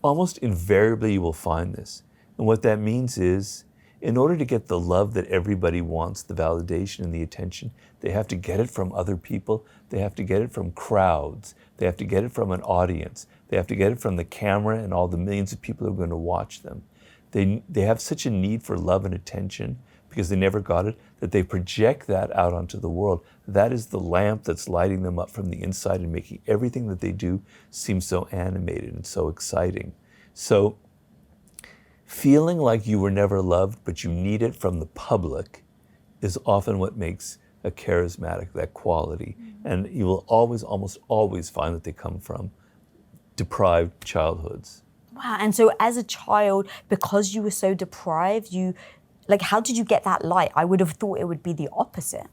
Almost invariably you will find this. And what that means is, in order to get the love that everybody wants, the validation and the attention, they have to get it from other people. They have to get it from crowds. They have to get it from an audience. They have to get it from the camera and all the millions of people who are going to watch them. They have such a need for love and attention because they never got it, that they project that out onto the world. That is the lamp that's lighting them up from the inside and making everything that they do seem so animated and so exciting. So feeling like you were never loved, but you need it from the public is often what makes a charismatic, that quality. And you will always, almost always find that they come from deprived childhoods. Wow, and so as a child, because you were so deprived, how did you get that light? I would have thought it would be the opposite.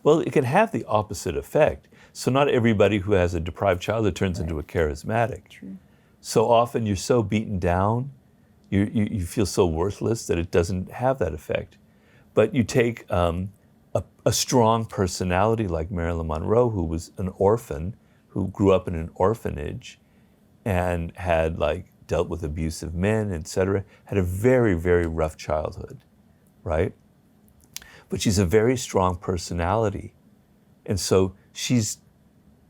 Well, it can have the opposite effect. So not everybody who has a deprived childhood turns into a charismatic. True. So often you're so beaten down, you feel so worthless that it doesn't have that effect. But you take a strong personality like Marilyn Monroe, who was an orphan, who grew up in an orphanage and had dealt with abusive men, etc., had a very, very rough childhood, right? But she's a very strong personality. And so she's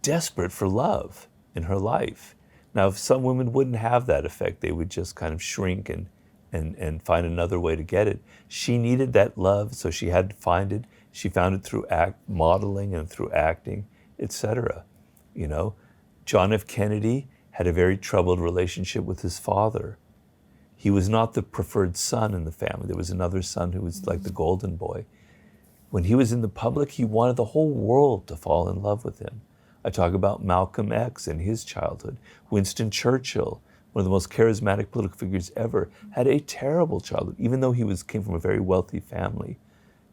desperate for love in her life. Now, if some women wouldn't have that effect, they would just kind of shrink and find another way to get it. She needed that love, so she had to find it. She found it through modeling and through acting, etc. You know, John F. Kennedy had a very troubled relationship with his father. He was not the preferred son in the family. There was another son who was like the golden boy. When he was in the public, he wanted the whole world to fall in love with him. I talk about Malcolm X and his childhood. Winston Churchill, one of the most charismatic political figures ever, had a terrible childhood. Even though he came from a very wealthy family,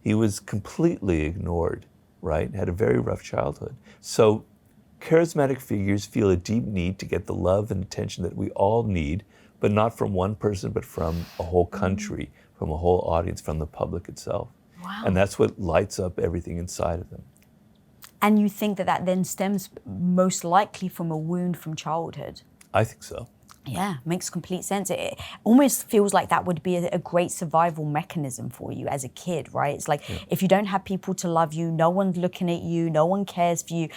he was completely ignored, right? Had a very rough childhood. So charismatic figures feel a deep need to get the love and attention that we all need, but not from one person, but from a whole country, from a whole audience, from the public itself. Wow. And that's what lights up everything inside of them. And you think that then stems most likely from a wound from childhood? I think so. Yeah, makes complete sense. It almost feels like that would be a great survival mechanism for you as a kid, right? It's like if you don't have people to love you, no one's looking at you, no one cares for you,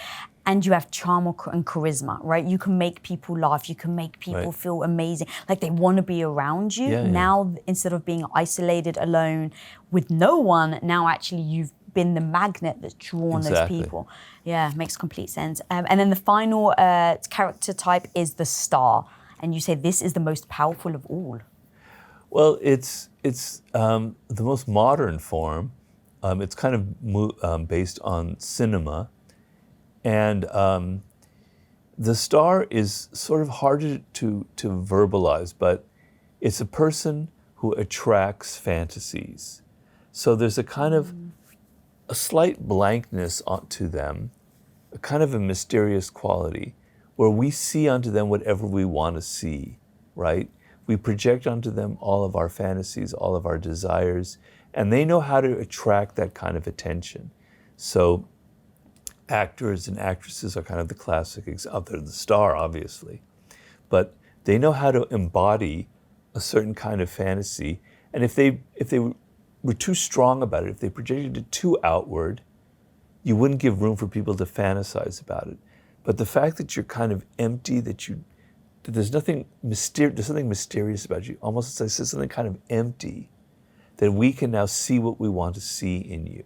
and you have charm and charisma, right? You can make people laugh, you can make people feel amazing, like they want to be around you. Now, instead of being isolated, alone, with no one, now actually you've been the magnet that's drawn those people. Yeah, makes complete sense. And then the final character type is the star. And you say this is the most powerful of all. Well, it's the most modern form. It's kind of based on cinema. And the star is sort of hard to verbalize, but it's a person who attracts fantasies. So there's a kind of a slight blankness to them, a kind of a mysterious quality, where we see onto them whatever we want to see, right? We project onto them all of our fantasies, all of our desires, and they know how to attract that kind of attention. So actors and actresses are kind of the classic example. They're the star, obviously, but they know how to embody a certain kind of fantasy. And if they were too strong about it, if they projected it too outward, you wouldn't give room for people to fantasize about it. But the fact that you're kind of empty, that there's nothing mysterious, there's something mysterious about you, almost as I said, something kind of empty, that we can now see what we want to see in you,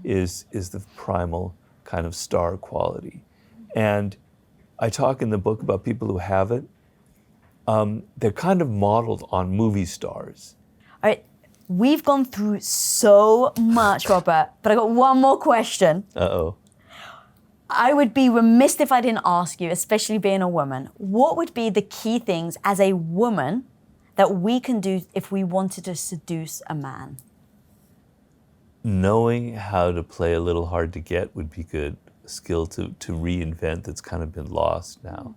is the primal kind of star quality. And I talk in the book about people who have it. They're kind of modeled on movie stars. All right, we've gone through so much, Robert, but I got one more question. Uh-oh. I would be remiss if I didn't ask you, especially being a woman, what would be the key things as a woman that we can do if we wanted to seduce a man? Knowing how to play a little hard to get would be good, a skill to reinvent that's kind of been lost now.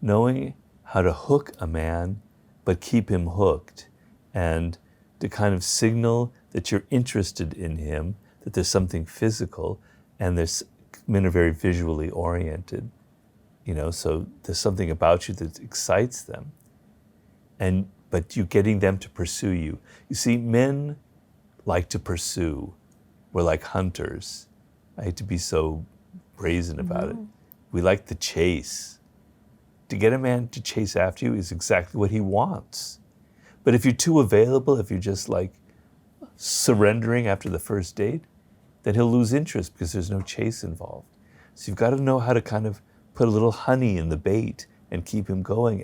knowing how to hook a man, but keep him hooked, and to kind of signal that you're interested in him, that there's something physical, and men are very visually oriented, so there's something about you that excites them. But you're getting them to pursue you. You see, men like to pursue. We're like hunters. I hate to be so brazen about it. We like the chase. To get a man to chase after you is exactly what he wants. But if you're too available, if you're just like surrendering after the first date, then he'll lose interest because there's no chase involved. So you've got to know how to kind of put a little honey in the bait and keep him going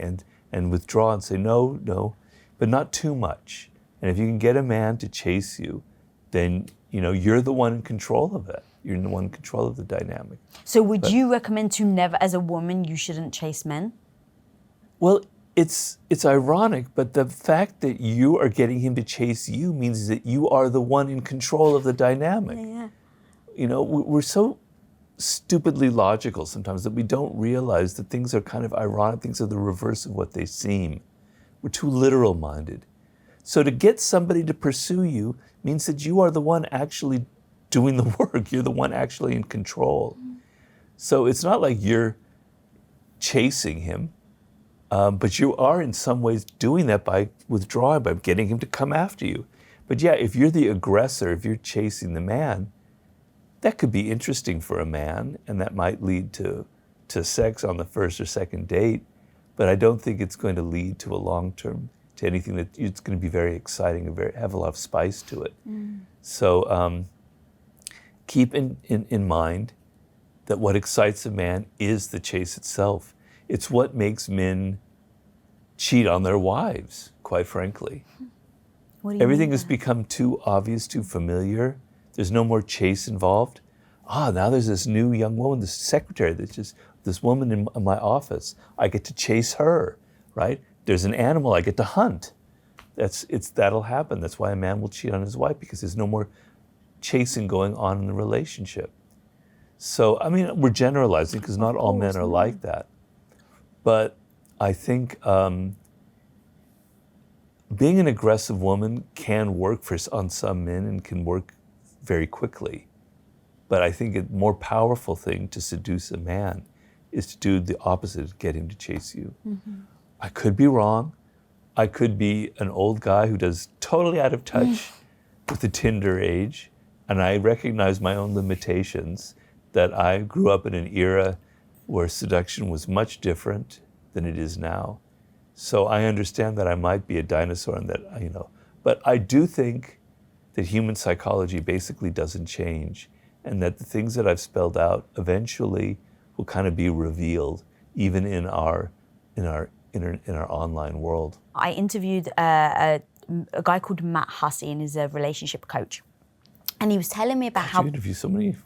and withdraw and say, no, but not too much. And if you can get a man to chase you, then you're the one in control of it. You're the one in control of the dynamic. So would you recommend to never, as a woman, you shouldn't chase men? Well, it's ironic, but the fact that you are getting him to chase you means that you are the one in control of the dynamic. Yeah. We're so stupidly logical sometimes that we don't realize that things are kind of ironic, things are the reverse of what they seem. We're too literal minded. So to get somebody to pursue you means that you are the one actually doing the work. You're the one actually in control. So it's not like you're chasing him, but you are in some ways doing that by withdrawing, by getting him to come after you. But yeah, if you're the aggressor, if you're chasing the man, that could be interesting for a man, and that might lead to sex on the first or second date, but I don't think it's going to lead to a long-term, to anything that it's going to be very exciting and have a lot of spice to it. So keep in mind that what excites a man is the chase itself. It's what makes men cheat on their wives, quite frankly. What do you Everything mean has by become too obvious, too familiar. There's no more chase involved. Now there's this new young woman, this secretary, this woman in my office. I get to chase her, right? There's an animal I get to hunt. That'll happen. That's why a man will cheat on his wife, because there's no more chasing going on in the relationship. So, I mean, we're generalizing because not all men are like that. But I think being an aggressive woman can work on some men and can work very quickly. But I think a more powerful thing to seduce a man is to do the opposite, get him to chase you. I could be wrong. I could be an old guy who does totally out of touch with the Tinder age, and I recognize my own limitations, that I grew up in an era where seduction was much different than it is now. So I understand that I might be a dinosaur and that, but I do think that human psychology basically doesn't change, and that the things that I've spelled out eventually will kind of be revealed, even in our online world. I interviewed a guy called Matt Hussey, and he's a relationship coach. And he was telling me about how... You interview so many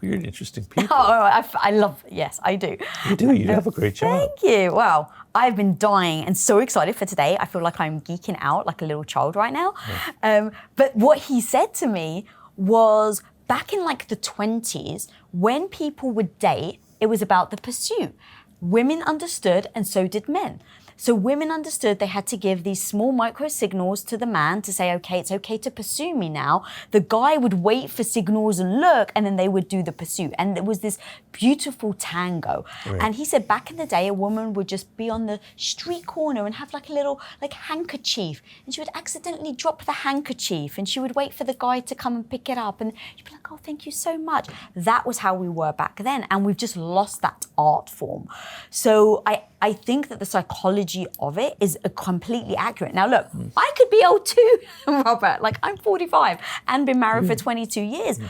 weird, interesting people. I love, yes, I do. You do, you have a great job. Thank you. Wow, I've been dying and so excited for today. I feel like I'm geeking out like a little child right now. Yeah. But what he said to me was, back in like the 20s, when people would date, it was about the pursuit. Women understood, and so did men. So women understood they had to give these small micro signals to the man to say, okay, it's okay to pursue me now. The guy would wait for signals and look, and then they would do the pursuit. And it was this beautiful tango. Right. And he said back in the day, a woman would just be on the street corner and have like a little handkerchief. And she would accidentally drop the handkerchief, and she would wait for the guy to come and pick it up. And she'd be like, oh, thank you so much. That was how we were back then. And we've just lost that art form. So I think that the psychology of it is completely accurate. Now, look, I could be old too, Robert. Like, I'm 45 and been married for 22 years.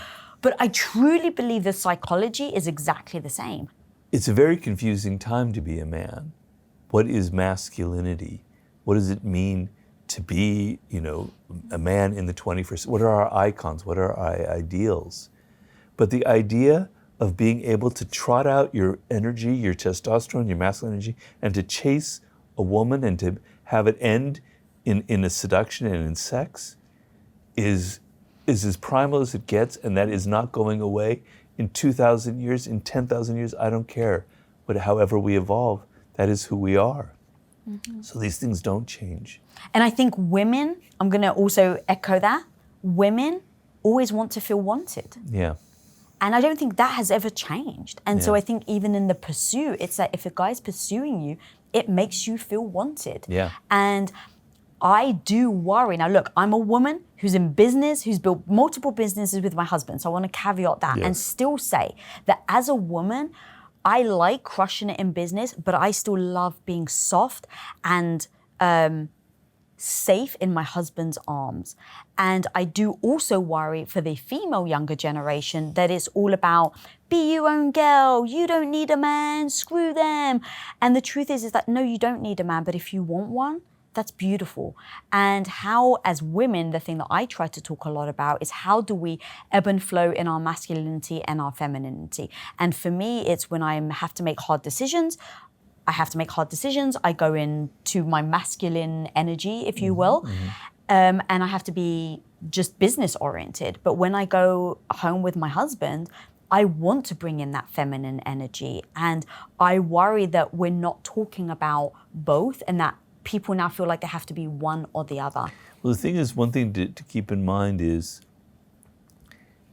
But I truly believe the psychology is exactly the same. It's a very confusing time to be a man. What is masculinity? What does it mean to be, a man in the 21st? What are our icons? What are our ideals? But the idea of being able to trot out your energy, your testosterone, your masculine energy, and to chase a woman and to have it end in a seduction and in sex is as primal as it gets, and that is not going away in 2,000 years, in 10,000 years, I don't care. But however we evolve, That is who we are. So these things don't change. And I think women, I'm going to also echo that, women always want to feel wanted. Yeah. And I don't think that has ever changed. And so Yeah. I think even in the pursuit, it's like if a guy's pursuing you, it makes you feel wanted. Yeah. And I do worry. Now, look, I'm a woman who's in business, who's built multiple businesses with my husband. So I want to caveat that and still say that as a woman, I like crushing it in business, but I still love being soft and safe in my husband's arms. And I do also worry for the female younger generation that it's all about be your own girl, you don't need a man, screw them. And the truth is that no, you don't need a man, but if you want one, that's beautiful. And how, as women, the thing that I try to talk a lot about is how do we ebb and flow in our masculinity and our femininity. And for me, it's when I have to make hard decisions, I go into my masculine energy, if you will, and I have to be just business oriented. But when I go home with my husband, I want to bring in that feminine energy. And I worry that we're not talking about both and that people now feel like they have to be one or the other. Well, the thing is, one thing to keep in mind is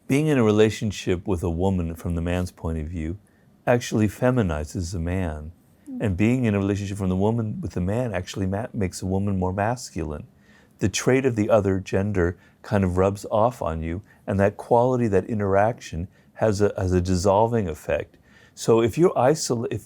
being in a relationship with a woman from the man's point of view actually feminizes a man. And being in a relationship from the woman with the man actually makes a woman more masculine. The trait of the other gender kind of rubs off on you, and that quality, that interaction has a dissolving effect. So if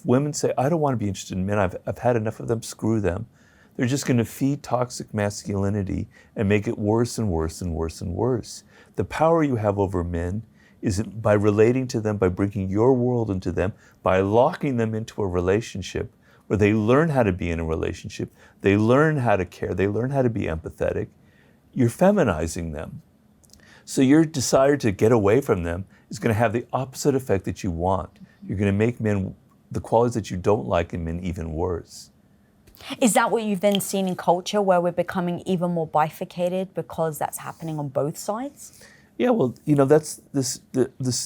women say, I don't want to be interested in men, I've had enough of them, screw them, they're just going to feed toxic masculinity and make it worse and worse and worse and worse. The power you have over men is by relating to them, by bringing your world into them, by locking them into a relationship where they learn how to be in a relationship, they learn how to care, they learn how to be empathetic. You're feminizing them. So your desire to get away from them is going to have the opposite effect that you want. You're going to make men, the qualities that you don't like in men, even worse. Is that what you've then seen in culture, where we're becoming even more bifurcated because that's happening on both sides? Yeah, well, that's this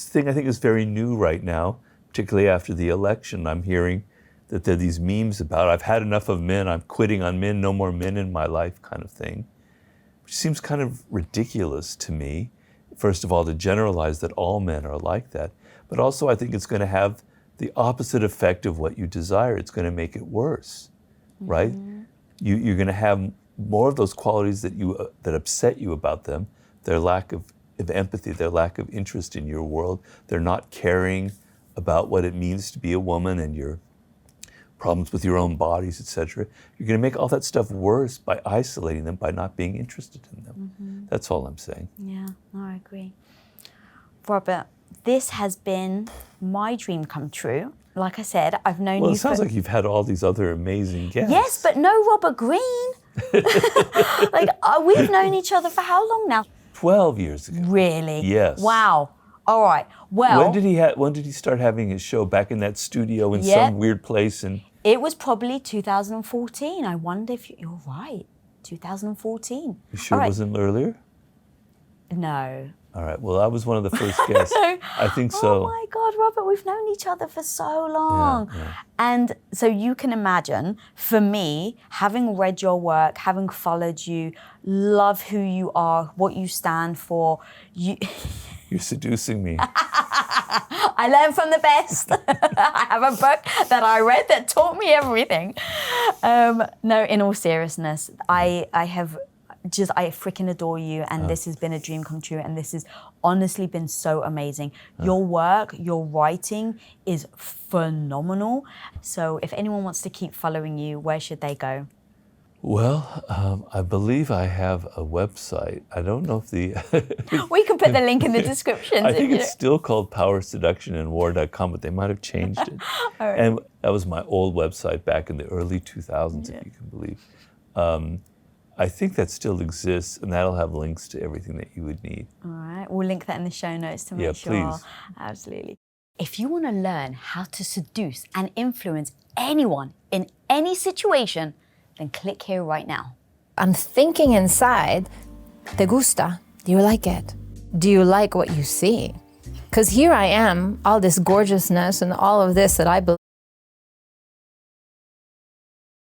thing I think is very new right now, particularly after the election. I'm hearing that there are these memes about, I've had enough of men, I'm quitting on men, no more men in my life kind of thing, which seems kind of ridiculous to me. First of all, to generalize that all men are like that, but also I think it's going to have the opposite effect of what you desire. It's going to make it worse, right? You're going to have more of those qualities that upset you about them, their lack of empathy, their lack of interest in your world, they're not caring about what it means to be a woman and your problems with your own bodies, etc. You're going to make all that stuff worse by isolating them, by not being interested in them. That's all I'm saying. Yeah, no, I agree. Robert, this has been my dream come true. Like I said, I've known you. Well, it sounds like you've had all these other amazing guests. Yes, but no Robert Greene. We've known each other for how long now? 12 years ago. Really? Yes. Wow. All right. Well, when did he start having his show? Back in that studio in some weird place? It was probably 2014. I wonder if you're right. 2014. You sure it wasn't earlier? No. All right. Well, I was one of the first guests. I think so. Oh my God, Robert, we've known each other for so long. Yeah. And so you can imagine, for me, having read your work, having followed you, love who you are, what you stand for. You're seducing me. I learned from the best. I have a book that I read that taught me everything. No, in all seriousness, I freaking adore you, and this has been a dream come true, and this has honestly been so amazing. Your work, your writing is phenomenal. So if anyone wants to keep following you, where should they go? Well, I believe I have a website. I don't know if we can put the link in the description. I think it's still called powerseductionandwar.com, but they might have changed it. Right. And that was my old website back in the early 2000s, if you can believe. I think that still exists, and that'll have links to everything that you would need. All right, we'll link that in the show notes to make sure. Please. Absolutely. If you want to learn how to seduce and influence anyone in any situation, then click here right now. I'm thinking inside, ¿te gusta? Do you like it? Do you like what you see? Because here I am, all this gorgeousness and all of this that I believe